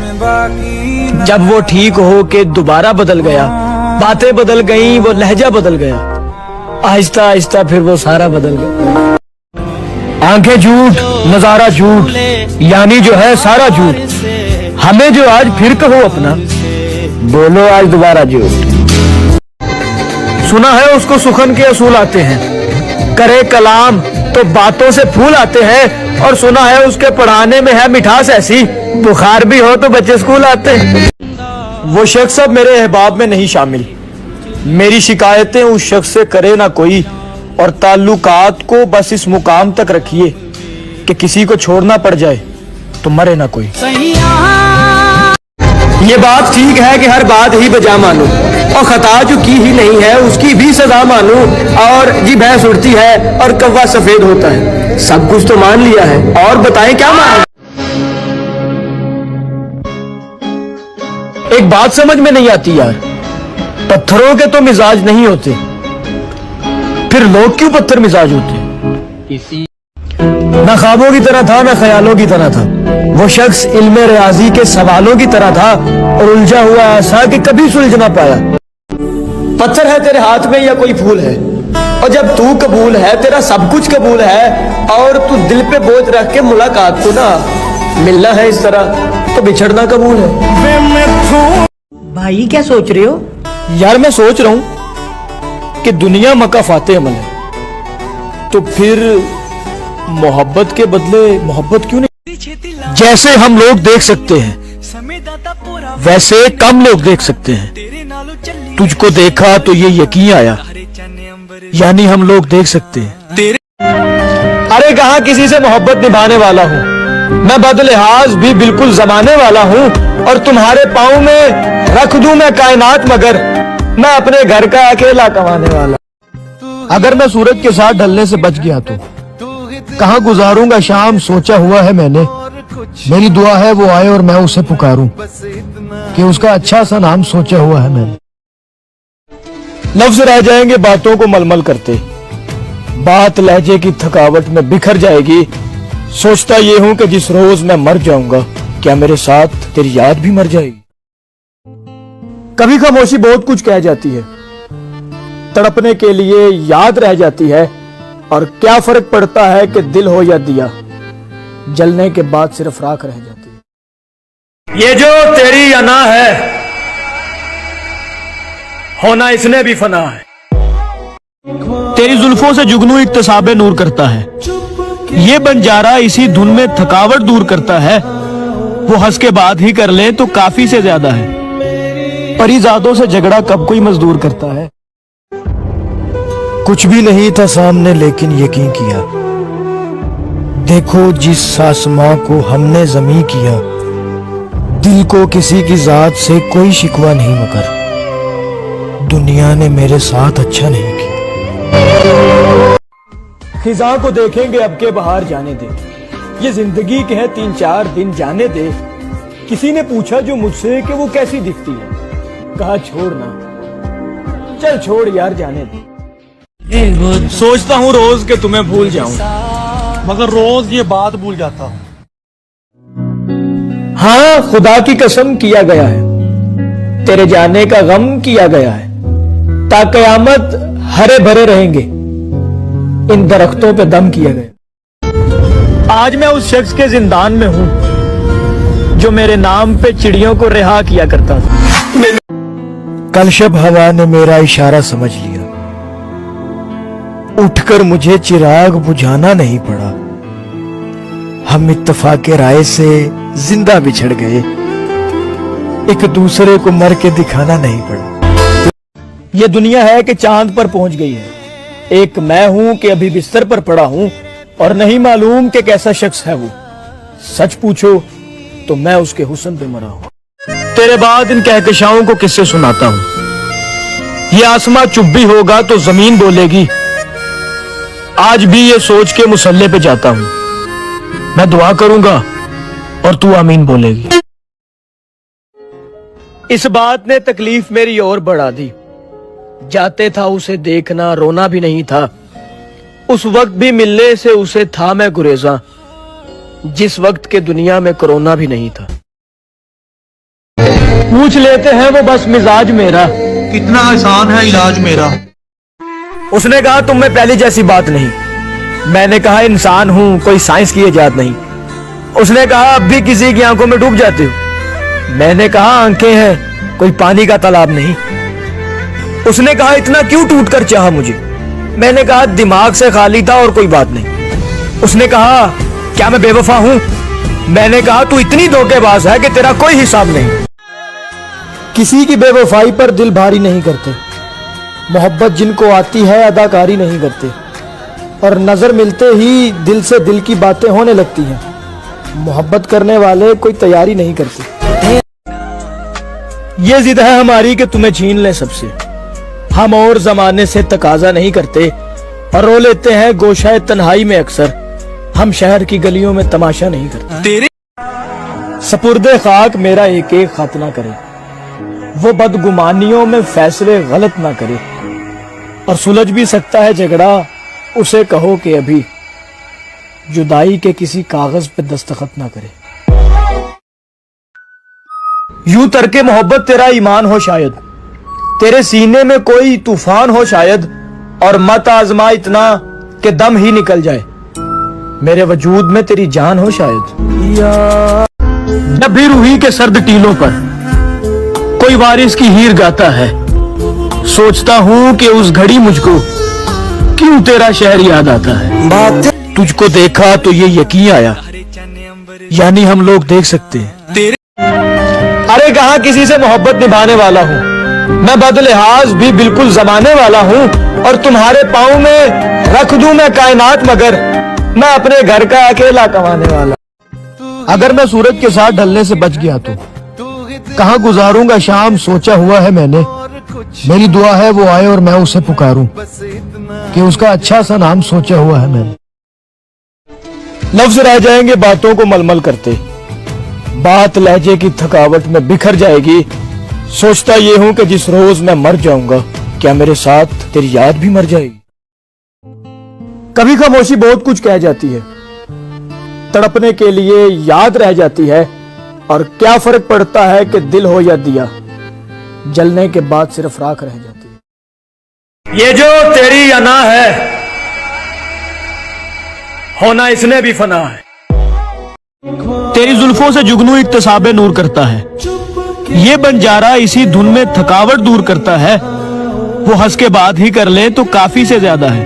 जब वो ठीक हो के दोबारा बदल गया. बातें बदल गई. वो लहजा बदल गया. आहिस्ता आहिस्ता फिर वो सारा बदल गया. आंखें झूठ नजारा झूठ यानी जो है सारा झूठ. हमें जो आज फिर कहो अपना बोलो आज दोबारा झूठ. सुना है उसको सुखन के असूल आते हैं. करे कलाम तो बातों से फूल आते हैं. और सुना है उसके पढ़ाने में है मिठास ऐसी. बुखार भी हो तो बच्चे स्कूल आते हैं. वो शख्स अब मेरे अहबाब में नहीं शामिल. मेरी शिकायतें उस शख्स से करे ना कोई. और ताल्लुकात को बस इस मुकाम तक रखिए कि किसी को छोड़ना पड़ जाए तो मरे ना कोई. ये बात ठीक है कि हर बात ही बजा मानूं और खता जो की ही नहीं है उसकी भी सजा मानूं. और जी भैंस उड़ती है और कौवा सफेद होता है. सब कुछ तो मान लिया है और बताएं क्या माने. एक बात समझ में नहीं आती यार. पत्थरों के तो मिजाज नहीं होते, फिर लोग क्यों पत्थर मिजाज होते? ना ख्वाबों की तरह था ना ख्यालों की तरह था, वो शख्स इल्मे रियाजी के सवालों की तरह था और उलझा हुआ ऐसा कि कभी सुलझ ना पाया। पत्थर है तेरे हाथ में या कोई फूल है, और जब तू कबूल है तेरा सब कुछ कबूल है, और तू दिल पे बोझ रख के मुलाकात को ना मिलना है इस तरह तो बिछड़ना कबूल है। भाई क्या सोच रहे हो? यार मैं सोच रहा हूं कि दुनिया मक्का फाते अमल है, तो फिर मोहब्बत के बदले मोहब्बत क्यों नहीं? जैसे हम लोग देख सकते हैं वैसे कम लोग देख सकते हैं। तुझको देखा तो ये यकीन आया, यानी हम लोग देख सकते हैं। अरे कहाँ किसी से मोहब्बत निभाने वाला हूँ, मैं बदलिहाज भी बिल्कुल जमाने वाला हूँ, और तुम्हारे पाँव में रख दूं मैं कायनात, मगर मैं अपने घर का अकेला कमाने वाला। अगर मैं सूरज के साथ ढलने से बच गया तो कहाँ गुजारूंगा शाम सोचा हुआ है मैंने। मेरी दुआ है वो आए और मैं उसे पुकारूं कि उसका अच्छा सा नाम सोचा हुआ है मैंने। लफ्ज रह जाएंगे बातों को मलमल करते, बात लहजे की थकावट में बिखर जाएगी। सोचता ये हूं कि जिस रोज मैं मर जाऊंगा क्या मेरे साथ तेरी याद भी मर जाएगी। कभी खामोशी बहुत कुछ कह जाती है, तड़पने के लिए याद रह जाती है, और क्या फर्क पड़ता है कि दिल हो या दिया, जलने के बाद सिर्फ राख रह जाती है। ये जो तेरी अना है होना इसने भी फना है। तेरी जुल्फों से जुगनू इक्तसाबे नूर करता है, ये बंजारा इसी धुन में थकावट दूर करता है। वो हंस के बाद ही कर ले तो काफी से ज्यादा है, परिजादों से झगड़ा कब कोई मजदूर करता है। कुछ भी नहीं था सामने लेकिन यकीन किया, देखो जिस आसमां को हमने ज़मीं किया। दिल को किसी की जात से कोई शिकवा नहीं, मगर दुनिया ने मेरे साथ अच्छा नहीं किया। खिजा को देखेंगे अब के बाहर जाने दे, ये जिंदगी के है 3-4 दिन जाने दे। किसी ने पूछा जो मुझसे कि वो कैसी दिखती है, कहा छोड़ना, चल छोड़ यार जाने दे। सोचता हूँ रोज के तुम्हें भूल जाऊं, मगर रोज ये बात भूल जाता हूँ। हाँ खुदा की कसम किया गया है, तेरे जाने का गम किया गया है, ता कयामत हरे भरे रहेंगे इन दरख्तों पे दम किया गया। आज मैं उस शख्स के जिंदान में हूं जो मेरे नाम पे चिड़ियों को रिहा किया करता था। कल शब हवा ने मेरा इशारा समझ लिया, उठकर मुझे चिराग बुझाना नहीं पड़ा। हम इत्तफाके राय से जिंदा बिछड़ गए, एक दूसरे को मर के दिखाना नहीं पड़ा। ये दुनिया है कि चांद पर पहुंच गई है, एक मैं हूं कि अभी बिस्तर पर पड़ा हूं और नहीं मालूम कि कैसा शख्स है वो। सच पूछो तो मैं उसके हुस्न पे मरा हूं। तेरे बाद इन कहकशाओं को किससे सुनाता हूं, ये आसमां चुप भी होगा तो जमीन बोलेगी। आज भी ये सोच के मुसल्ले पे जाता हूं, मैं दुआ करूंगा और तू आमीन बोलेगी। इस बात ने तकलीफ मेरी और बढ़ा दी, जाते था उसे देखना रोना भी नहीं था। उस वक्त भी मिलने से उसे था मैं गुरेजा, जिस वक्त के दुनिया में कोरोना भी नहीं था। पूछ लेते हैं वो बस मिजाज मेरा, कितना आसान है इलाज मेरा। उसने कहा तुम में पहली जैसी बात नहीं, मैंने कहा इंसान हूं कोई साइंस की इजाद नहीं। उसने कहा अब भी किसी की आंखों में डूब जाते हो, मैंने कहा आंखें हैं कोई पानी का तालाब नहीं। उसने कहा इतना क्यों टूट कर चाहा मुझे, मैंने कहा दिमाग से खाली था और कोई बात नहीं। उसने कहा क्या मैं बेवफा हूं, मैंने कहा तू इतनी धोखेबाज है कि तेरा कोई हिसाब नहीं। किसी की बेवफाई पर दिल भारी नहीं करते, मोहब्बत जिनको आती है अदाकारी नहीं करते, और नजर मिलते ही दिल से दिल की बातें होने लगती हैं। मोहब्बत करने वाले कोई तैयारी नहीं करते। ये जिद है हमारी कि तुम्हें छीन ले सबसे, हम और जमाने से तकाजा नहीं करते और रो लेते हैं गोशाए तन्हाई में अक्सर। हम शहर की गलियों में तमाशा नहीं करते। तेरे सपुर्दे खाक मेरा एक एक खत ना करे, वो बदगुमानियों में फैसले गलत ना करे, और सुलझ भी सकता है झगड़ा, उसे कहो कि अभी जुदाई के किसी कागज पे दस्तखत ना करे। यूं तरके मोहब्बत तेरा ईमान हो शायद, तेरे सीने में कोई तूफान हो शायद, और मत आजमा इतना कि दम ही निकल जाए, मेरे वजूद में तेरी जान हो शायद। जब भी रूही के सर्द टीलों पर कोई वारिस की हीर गाता है, सोचता हूं कि उस घड़ी मुझको क्यों तेरा शहर याद आता है। तुझको देखा तो ये यकीन आया, यानी हम लोग देख सकते हैं। अरे कहां किसी से मोहब्बत निभाने वाला हूं, मैं बदलिहाज भी बिल्कुल जमाने वाला हूं, और तुम्हारे पाँव में रख दूं मैं कायनात, मगर मैं अपने घर का अकेला कमाने वाला। अगर मैं सूरज के साथ ढलने से बच गया तो कहां गुजारूंगा शाम, सोचा हुआ है मैंने। मेरी दुआ है वो आए और मैं उसे पुकारूं, कि उसका अच्छा सा नाम सोचा हुआ है मैंने। लफ्ज रह जाएंगे बातों को मलमल करते, बात लहजे की थकावट में बिखर जाएगी। सोचता ये हूं कि जिस रोज मैं मर जाऊंगा, क्या मेरे साथ तेरी याद भी मर जाएगी। कभी खामोशी बहुत कुछ कह जाती है, तड़पने के लिए याद रह जाती है, और क्या फर्क पड़ता है कि दिल हो या दिया, जलने के बाद सिर्फ राख रह जाती है। ये जो तेरी अना है, होना इसने भी फना है। तेरी जुल्फों से जुगनू इक्तसाबे नूर करता है, ये बंजारा इसी धुन में थकावट दूर करता है। वो हंस के बाद ही कर ले तो काफी से ज्यादा है,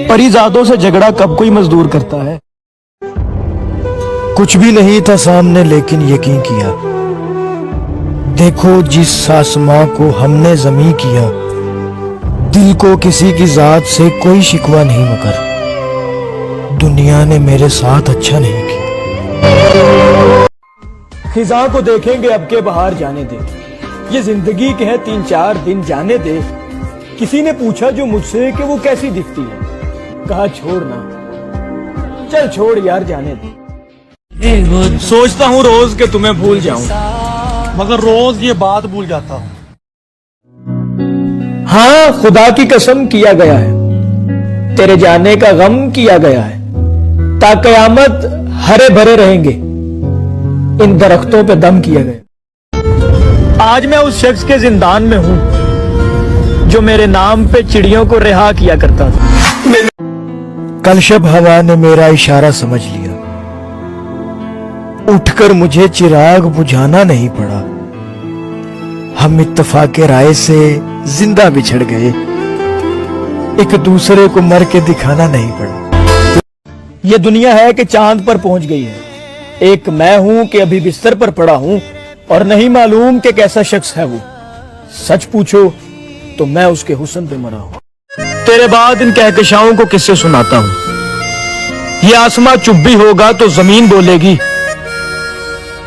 परिजादों से झगड़ा कब कोई मजदूर करता है। कुछ भी नहीं था सामने लेकिन यकीन किया, देखो जिस आसमां को हमने ज़मीं किया, दिल को किसी की जात से कोई शिकवा नहीं, मगर दुनिया ने मेरे साथ अच्छा नहीं किया। खिजा को देखेंगे अब के बाहर जाने दे, ये जिंदगी के हैं 3-4 दिन जाने दे। किसी ने पूछा जो मुझसे कि वो कैसी दिखती है, कहा छोड़ना, चल छोड़ यार जाने दे। सोचता हूँ रोज के तुम्हें भूल जाऊं, मगर रोज ये बात भूल जाता हूँ। हाँ खुदा की कसम किया गया है, तेरे जाने का गम किया गया है, ता कयामत हरे भरे रहेंगे, इन दरख्तों पे दम किया गया। आज मैं उस शख्स के जिंदान में हूं जो मेरे नाम पे चिड़ियों को रिहा किया करता था। कल शब हवा ने मेरा इशारा समझ लिया, उठकर मुझे चिराग बुझाना नहीं पड़ा। हम इत्तफाके राय से जिंदा बिछड़ गए, एक दूसरे को मर के दिखाना नहीं पड़ा। ये दुनिया है कि चांद पर पहुंच गई है, एक मैं हूं कि अभी बिस्तर पर पड़ा हूं, और नहीं मालूम कि कैसा शख्स है वो। सच पूछो तो मैं उसके हुस्न पे मरा हूं। तेरे बाद इन कहकशाओं को किससे सुनाता हूं, ये आसमां चुप भी होगा तो जमीन बोलेगी।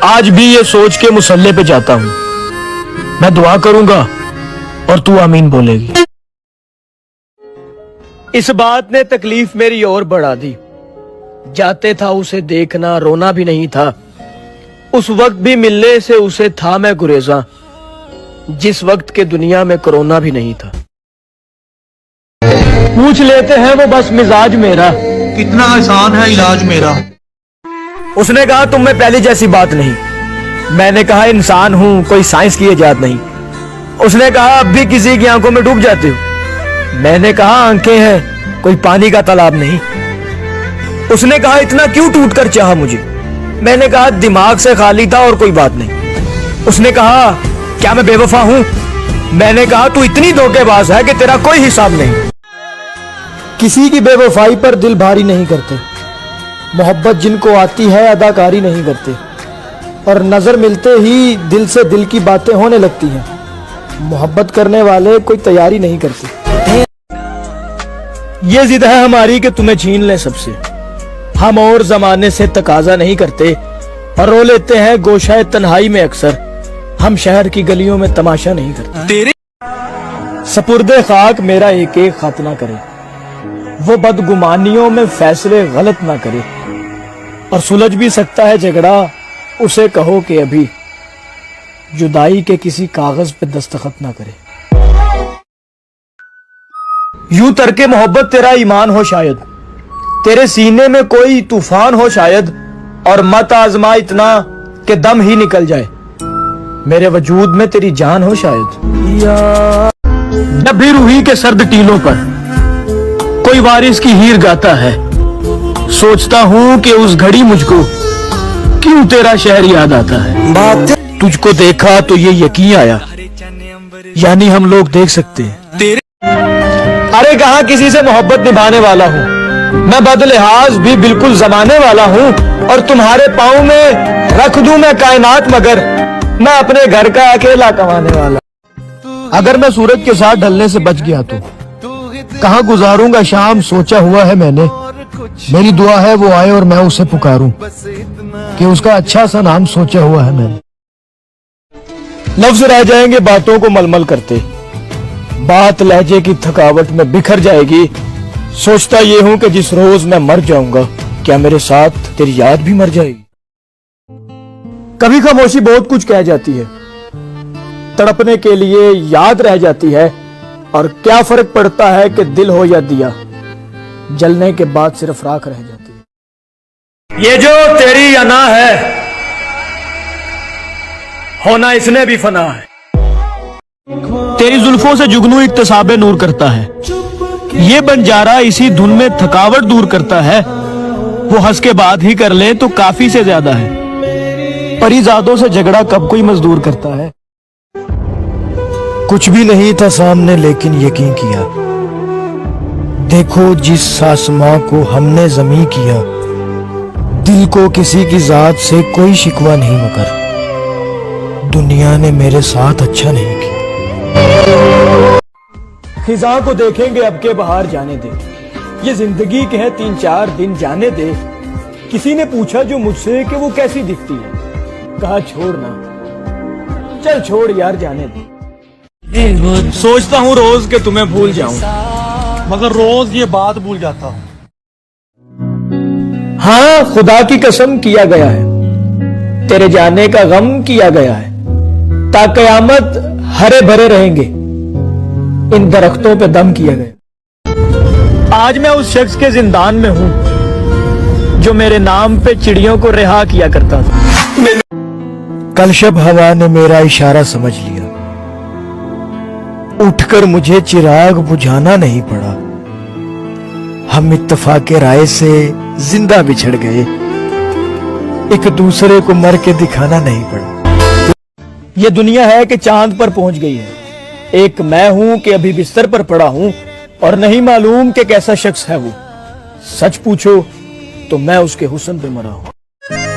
आज भी ये सोच के मुसल्ले पे जाता हूं, मैं दुआ करूंगा और तू आमीन बोलेगी। इस बात ने तकलीफ मेरी और बढ़ा दी, जाते था उसे देखना रोना भी नहीं था। उस वक्त भी मिलने से उसे था मैं गुरेजा, जिस वक्त के दुनिया में कोरोना भी नहीं था। पूछ लेते हैं वो बस मिजाज मेरा, कितना आसान है इलाज मेरा। उसने कहा तुम में पहली जैसी बात नहीं, मैंने कहा इंसान हूं कोई साइंस की इजाद नहीं। उसने कहा अब भी किसी की आंखों में डूब जाते हो, मैंने कहा आंखें हैं कोई पानी का तालाब नहीं। उसने कहा इतना क्यों टूट कर चाहा मुझे, मैंने कहा दिमाग से खाली था और कोई बात नहीं। उसने कहा क्या मैं बेवफा हूं, मैंने कहा तू इतनी धोखेबाज है कि तेरा कोई हिसाब नहीं। किसी की बेवफाई पर दिल भारी नहीं करते, मोहब्बत जिनको आती है अदाकारी नहीं करते, और नजर मिलते ही दिल से दिल की बातें होने लगती हैं, मोहब्बत करने वाले कोई तैयारी नहीं करते। ये जिद है हमारी कि तुम्हें छीन लें सबसे, हम और जमाने से तकाजा नहीं करते, और रो लेते हैं गोशाए तन्हाई में अक्सर, हम शहर की गलियों में तमाशा नहीं करते। तेरे सपुर्दे खाक मेरा एक एक खत ना करे, वो बदगुमानियों में फैसले गलत ना करे, और सुलझ भी सकता है झगड़ा, उसे कहो कि अभी जुदाई के किसी कागज पे दस्तखत ना करे। यूं तरके मोहब्बत तेरा ईमान हो शायद, तेरे सीने में कोई तूफान हो शायद, और मत आजमा इतना कि दम ही निकल जाए, मेरे वजूद में तेरी जान हो शायद। जब भी रूही के सर्द टीलों पर कोई वारिस की हीर गाता है, सोचता हूं कि उस घड़ी मुझको क्यों तेरा शहर याद आता है। तुझको देखा तो ये यकीन आया, यानी हम लोग देख सकते हैं। अरे कहां किसी से मोहब्बत निभाने वाला हूं, मैं बदलिहाज भी बिल्कुल जमाने वाला हूं, और तुम्हारे पाँव में रख दूं मैं कायनात, मगर मैं अपने घर का अकेला कमाने वाला। अगर मैं सूरज के साथ ढलने से बच गया तो कहां गुजारूंगा शाम, सोचा हुआ है मैंने। मेरी दुआ है वो आए और मैं उसे पुकारूं, कि उसका अच्छा सा नाम सोचा हुआ है मैंने। लफ्ज रह जाएंगे बातों को मलमल करते, बात लहजे की थकावट में बिखर जाएगी। सोचता ये हूं कि जिस रोज मैं मर जाऊंगा, क्या मेरे साथ तेरी याद भी मर जाएगी। कभी खामोशी बहुत कुछ कह जाती है, तड़पने के लिए याद रह जाती है, और क्या फर्क पड़ता है कि दिल हो या दिया, जलने के बाद सिर्फ राख रह जाती है। ये जो तेरी अना है, होना इसने भी फना है। तेरी जुल्फों से जुगनू इक्तसाबे नूर करता है, ये बंजारा इसी धुन में थकावट दूर करता है। वो हंस के बाद ही कर ले तो काफी से ज्यादा है, परिजादों से झगड़ा कब कोई मजदूर करता है। कुछ भी नहीं था सामने लेकिन यकीन किया, देखो जिस आसमां को हमने ज़मीं किया। दिल को किसी की जात से कोई शिकवा नहीं, मगर दुनिया ने मेरे साथ अच्छा नहीं किया। खिजा को देखेंगे अब के बाहर जाने दे, ये जिंदगी के हैं 3-4 दिन जाने दे। किसी ने पूछा जो मुझसे कि वो कैसी दिखती है, कहा छोड़ ना, चल छोड़ यार जाने दे। सोचता हूँ रोज के तुम्हें भूल जाऊं, मगर रोज ये बात भूल जाता हूँ। हाँ खुदा की कसम किया गया है, तेरे जाने का गम किया गया है, ता कयामत हरे भरे रहेंगे इन दरख्तों पे दम किया गया। आज मैं उस शख्स के जिंदान में हूं जो मेरे नाम पे चिड़ियों को रिहा किया करता था। कल शब हवा ने मेरा इशारा समझ लिया, उठकर मुझे चिराग बुझाना नहीं पड़ा। हम इत्तफाके राय से जिंदा बिछड़ गए, एक दूसरे को मर के दिखाना नहीं पड़ा। ये दुनिया है कि चांद पर पहुंच गई है, एक मैं हूं कि अभी बिस्तर पर पड़ा हूं, और नहीं मालूम कि कैसा शख्स है वो। सच पूछो तो मैं उसके हुस्न पे मरा हूं।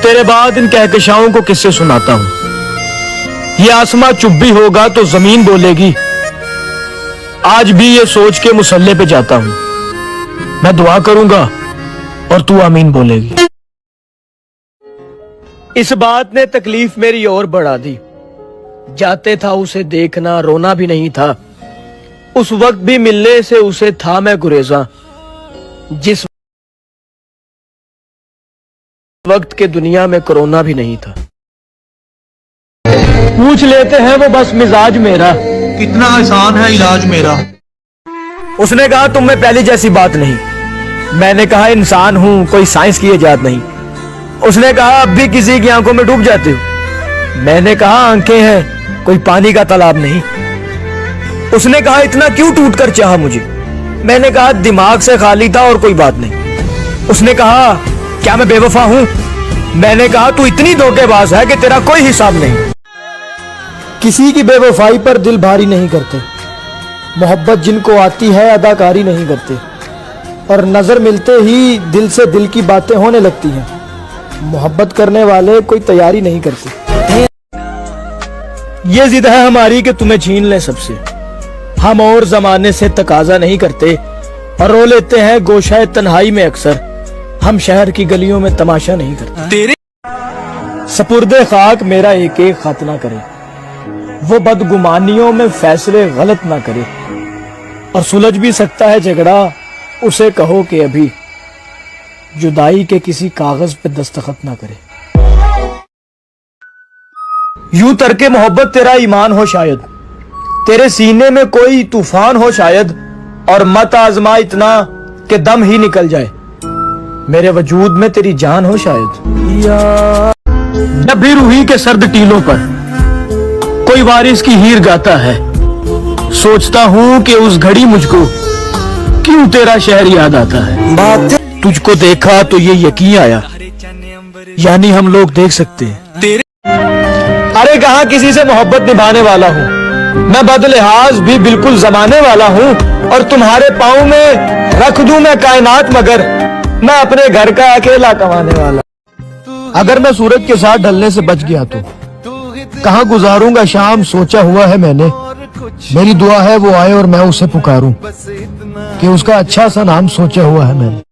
तेरे बाद इन कहकशाओं को किससे सुनाता हूं, ये आसमां चुप भी होगा तो जमीन बोलेगी। आज भी ये सोच के मुसल्ले पे जाता हूं, मैं दुआ करूंगा और तू आमीन बोलेगी। इस बात ने तकलीफ मेरी और बढ़ा दी, जाते था उसे देखना रोना भी नहीं था। उस वक्त भी मिलने से उसे था मैं गुरेजा, जिस वक्त के दुनिया में कोरोना भी नहीं था। पूछ लेते हैं वो बस मिजाज मेरा, कितना आसान है इलाज मेरा। उसने कहा तुम में पहली जैसी बात नहीं, मैंने कहा इंसान हूं कोई साइंस की इजाद नहीं। उसने कहा अब भी किसी की आंखों में डूब जाते हो, मैंने कहा आंखें हैं कोई पानी का तालाब नहीं। उसने कहा इतना क्यों टूट कर चाहा मुझे, मैंने कहा दिमाग से खाली था और कोई बात नहीं। उसने कहा क्या मैं बेवफा हूं, मैंने कहा तू इतनी धोखेबाज है कि तेरा कोई हिसाब नहीं। किसी की बेवफाई पर दिल भारी नहीं करते, मोहब्बत जिनको आती है अदाकारी नहीं करते, और नजर मिलते ही दिल से दिल की बातें होने लगती हैं। मोहब्बत करने वाले कोई तैयारी नहीं करते। ये जिद है हमारी कि तुम्हें छीन ले सबसे, हम और जमाने से तकाजा नहीं करते, और रो लेते हैं गोशाए तन्हाई में अक्सर, हम शहर की गलियों में तमाशा नहीं करते। तेरे सपुर्दे खाक मेरा एक एक खत ना करे, वो बदगुमानियों में फैसले गलत ना करे, और सुलझ भी सकता है झगड़ा, उसे कहो कि अभी जुदाई के किसी कागज पे दस्तखत ना करे। यूं तरके मोहब्बत तेरा ईमान हो शायद, तेरे सीने में कोई तूफान हो शायद, और मत आजमा इतना कि दम ही निकल जाए, मेरे वजूद में तेरी जान हो शायद। जब भी रूही के सर्द टीलों पर कोई वारिस की हीर गाता है, सोचता हूं कि उस घड़ी मुझको क्यों तेरा शहर याद आता है। तुझको देखा तो ये यकीन आया, यानी हम लोग देख सकते हैं। अरे कहाँ किसी से मोहब्बत निभाने वाला हूँ, मैं बदलिहाज भी बिल्कुल जमाने वाला हूँ, और तुम्हारे पाँव में रख दूं मैं कायनात, मगर मैं अपने घर का अकेला कमाने वाला। अगर मैं सूरज के साथ ढलने से बच गया तो कहाँ गुजारूंगा शाम सोचा हुआ है मैंने। मेरी दुआ है वो आए और मैं उसे पुकारूं कि उसका अच्छा सा नाम सोचा हुआ है मैंने।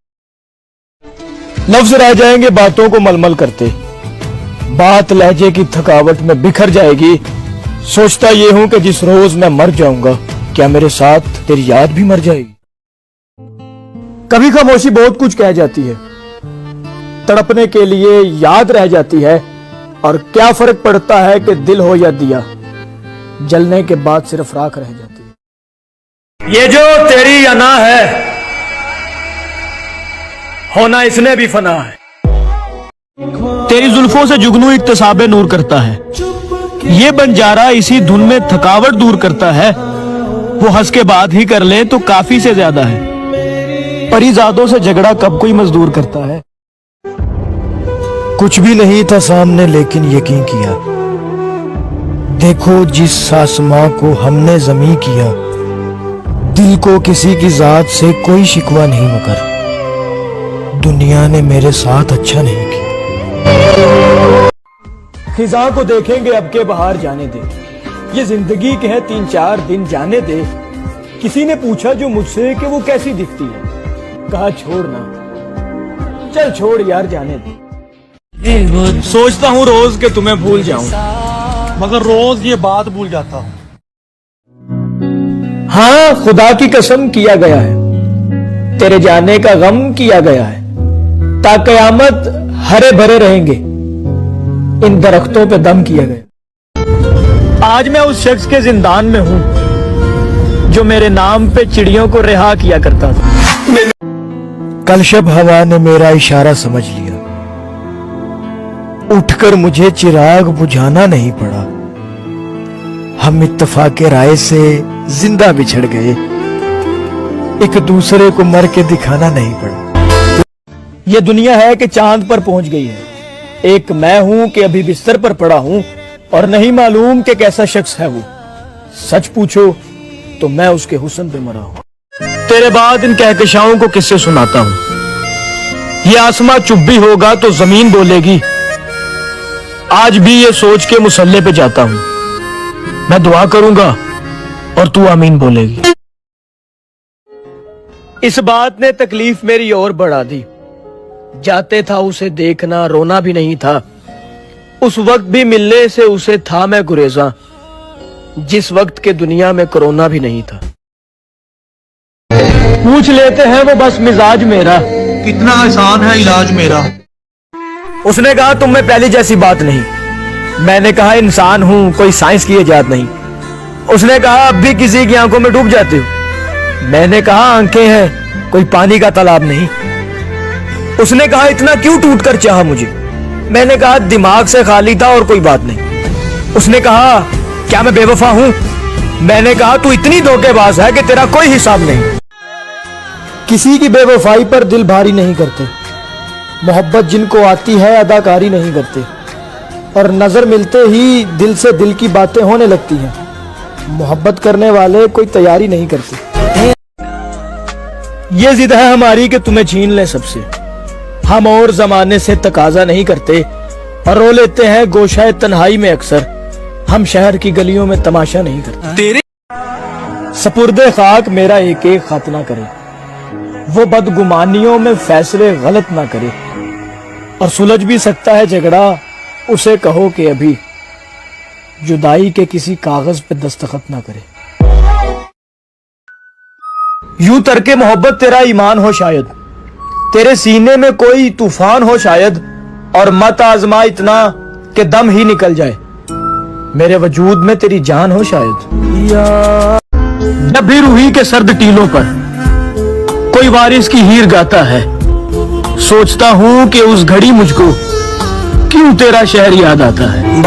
लफ्ज रह जाएंगे बातों को मलमल करते, बात लहजे की थकावट में बिखर जाएगी। सोचता ये हूं कि जिस रोज मैं मर जाऊंगा, क्या मेरे साथ तेरी याद भी मर जाएगी। कभी खामोशी बहुत कुछ कह जाती है, तड़पने के लिए याद रह जाती है, और क्या फर्क पड़ता है कि दिल हो या दिया, जलने के बाद सिर्फ राख रह जाती है। ये जो तेरी अना है, होना इसने भी फना है। तेरी जुल्फों से जुगनू इक्तसाबे नूर करता है, ये बंजारा इसी धुन में थकावट दूर करता है। वो हंस के बाद ही कर ले तो काफी से ज्यादा है, परिजादों से झगड़ा कब कोई मजदूर करता है। कुछ भी नहीं था सामने लेकिन यकीन किया, देखो जिस आसमां को हमने ज़मीं किया। दिल को किसी की जात से कोई शिकवा नहीं, मगर दुनिया ने मेरे साथ अच्छा नहीं किया। खिजा को देखेंगे अब के बाहर जाने दे, ये जिंदगी के हैं 3-4 दिन जाने दे। किसी ने पूछा जो मुझसे कि वो कैसी दिखती है, कहा छोड़ना, चल छोड़ यार जाने दे। सोचता हूँ रोज के तुम्हें भूल जाऊं, मगर रोज ये बात भूल जाता हूँ। हाँ खुदा की कसम किया गया है, तेरे जाने का गम किया गया है, ता कयामत हरे भरे रहेंगे इन दरख्तों पे दम किया गया। आज मैं उस शख्स के जिंदान में हूं जो मेरे नाम पे चिड़ियों को रिहा किया करता था। कल शब हवा ने मेरा इशारा समझ लिया, उठकर मुझे चिराग बुझाना नहीं पड़ा। हम इत्तफाक राय से जिंदा बिछड़ गए, एक दूसरे को मर के दिखाना नहीं पड़ा। ये दुनिया है कि चांद पर पहुंच गई है, एक मैं हूं कि अभी बिस्तर पर पड़ा हूं, और नहीं मालूम कि कैसा शख्स है वो। सच पूछो तो मैं उसके हुस्न पे मरा हूं। तेरे बाद इन कहकशाओं को किससे सुनाता हूं। ये आसमां चुप भी होगा तो जमीन बोलेगी। आज भी ये सोच के मुसल्ले पे जाता हूं, मैं दुआ करूंगा और तू आमीन बोलेगी। इस बात ने तकलीफ मेरी और बढ़ा दी, जाते था उसे देखना रोना भी नहीं था। उस वक्त भी मिलने से उसे था मैं गुरेजा, जिस वक्त के दुनिया में कोरोना भी नहीं था। पूछ लेते हैं वो बस मिजाज मेरा, कितना आसान है इलाज मेरा। उसने कहा तुम में पहली जैसी बात नहीं, मैंने कहा इंसान हूं कोई साइंस की इजाद नहीं। उसने कहा अब भी किसी की आंखों में डूब जाते हो, मैंने कहा आंखें हैं कोई पानी का तालाब नहीं। उसने कहा इतना क्यों टूट कर चाहा मुझे, मैंने कहा दिमाग से खाली था और कोई बात नहीं। उसने कहा क्या मैं बेवफा हूं, मैंने कहा तू इतनी धोखेबाज है कि तेरा कोई हिसाब नहीं। किसी की बेवफाई पर दिल भारी नहीं करते, मोहब्बत जिनको आती है अदाकारी नहीं करते, और नजर मिलते ही दिल से दिल की बातें होने लगती हैं। मोहब्बत करने वाले कोई तैयारी नहीं करते। ये जिद है हमारी कि तुम्हें छीन ले सबसे, हम और जमाने से तकाजा नहीं करते, और रो लेते हैं गोशाए तन्हाई में अक्सर, हम शहर की गलियों में तमाशा नहीं करते। तेरे सपुर्दे खाक मेरा एक एक खत ना करे, वो बदगुमानियों में फैसले गलत ना करे, और सुलझ भी सकता है झगड़ा, उसे कहो कि अभी जुदाई के किसी कागज पे दस्तखत ना करे। यूं तरके मोहब्बत तेरा ईमान हो शायद, तेरे सीने में कोई तूफान हो शायद, और मत आजमा इतना कि दम ही निकल जाए, मेरे वजूद में तेरी जान हो शायद। जब भी रूही के सर्द टीलों पर कोई वारिस की हीर गाता है, सोचता हूँ कि उस घड़ी मुझको क्यों तेरा शहर याद आता है।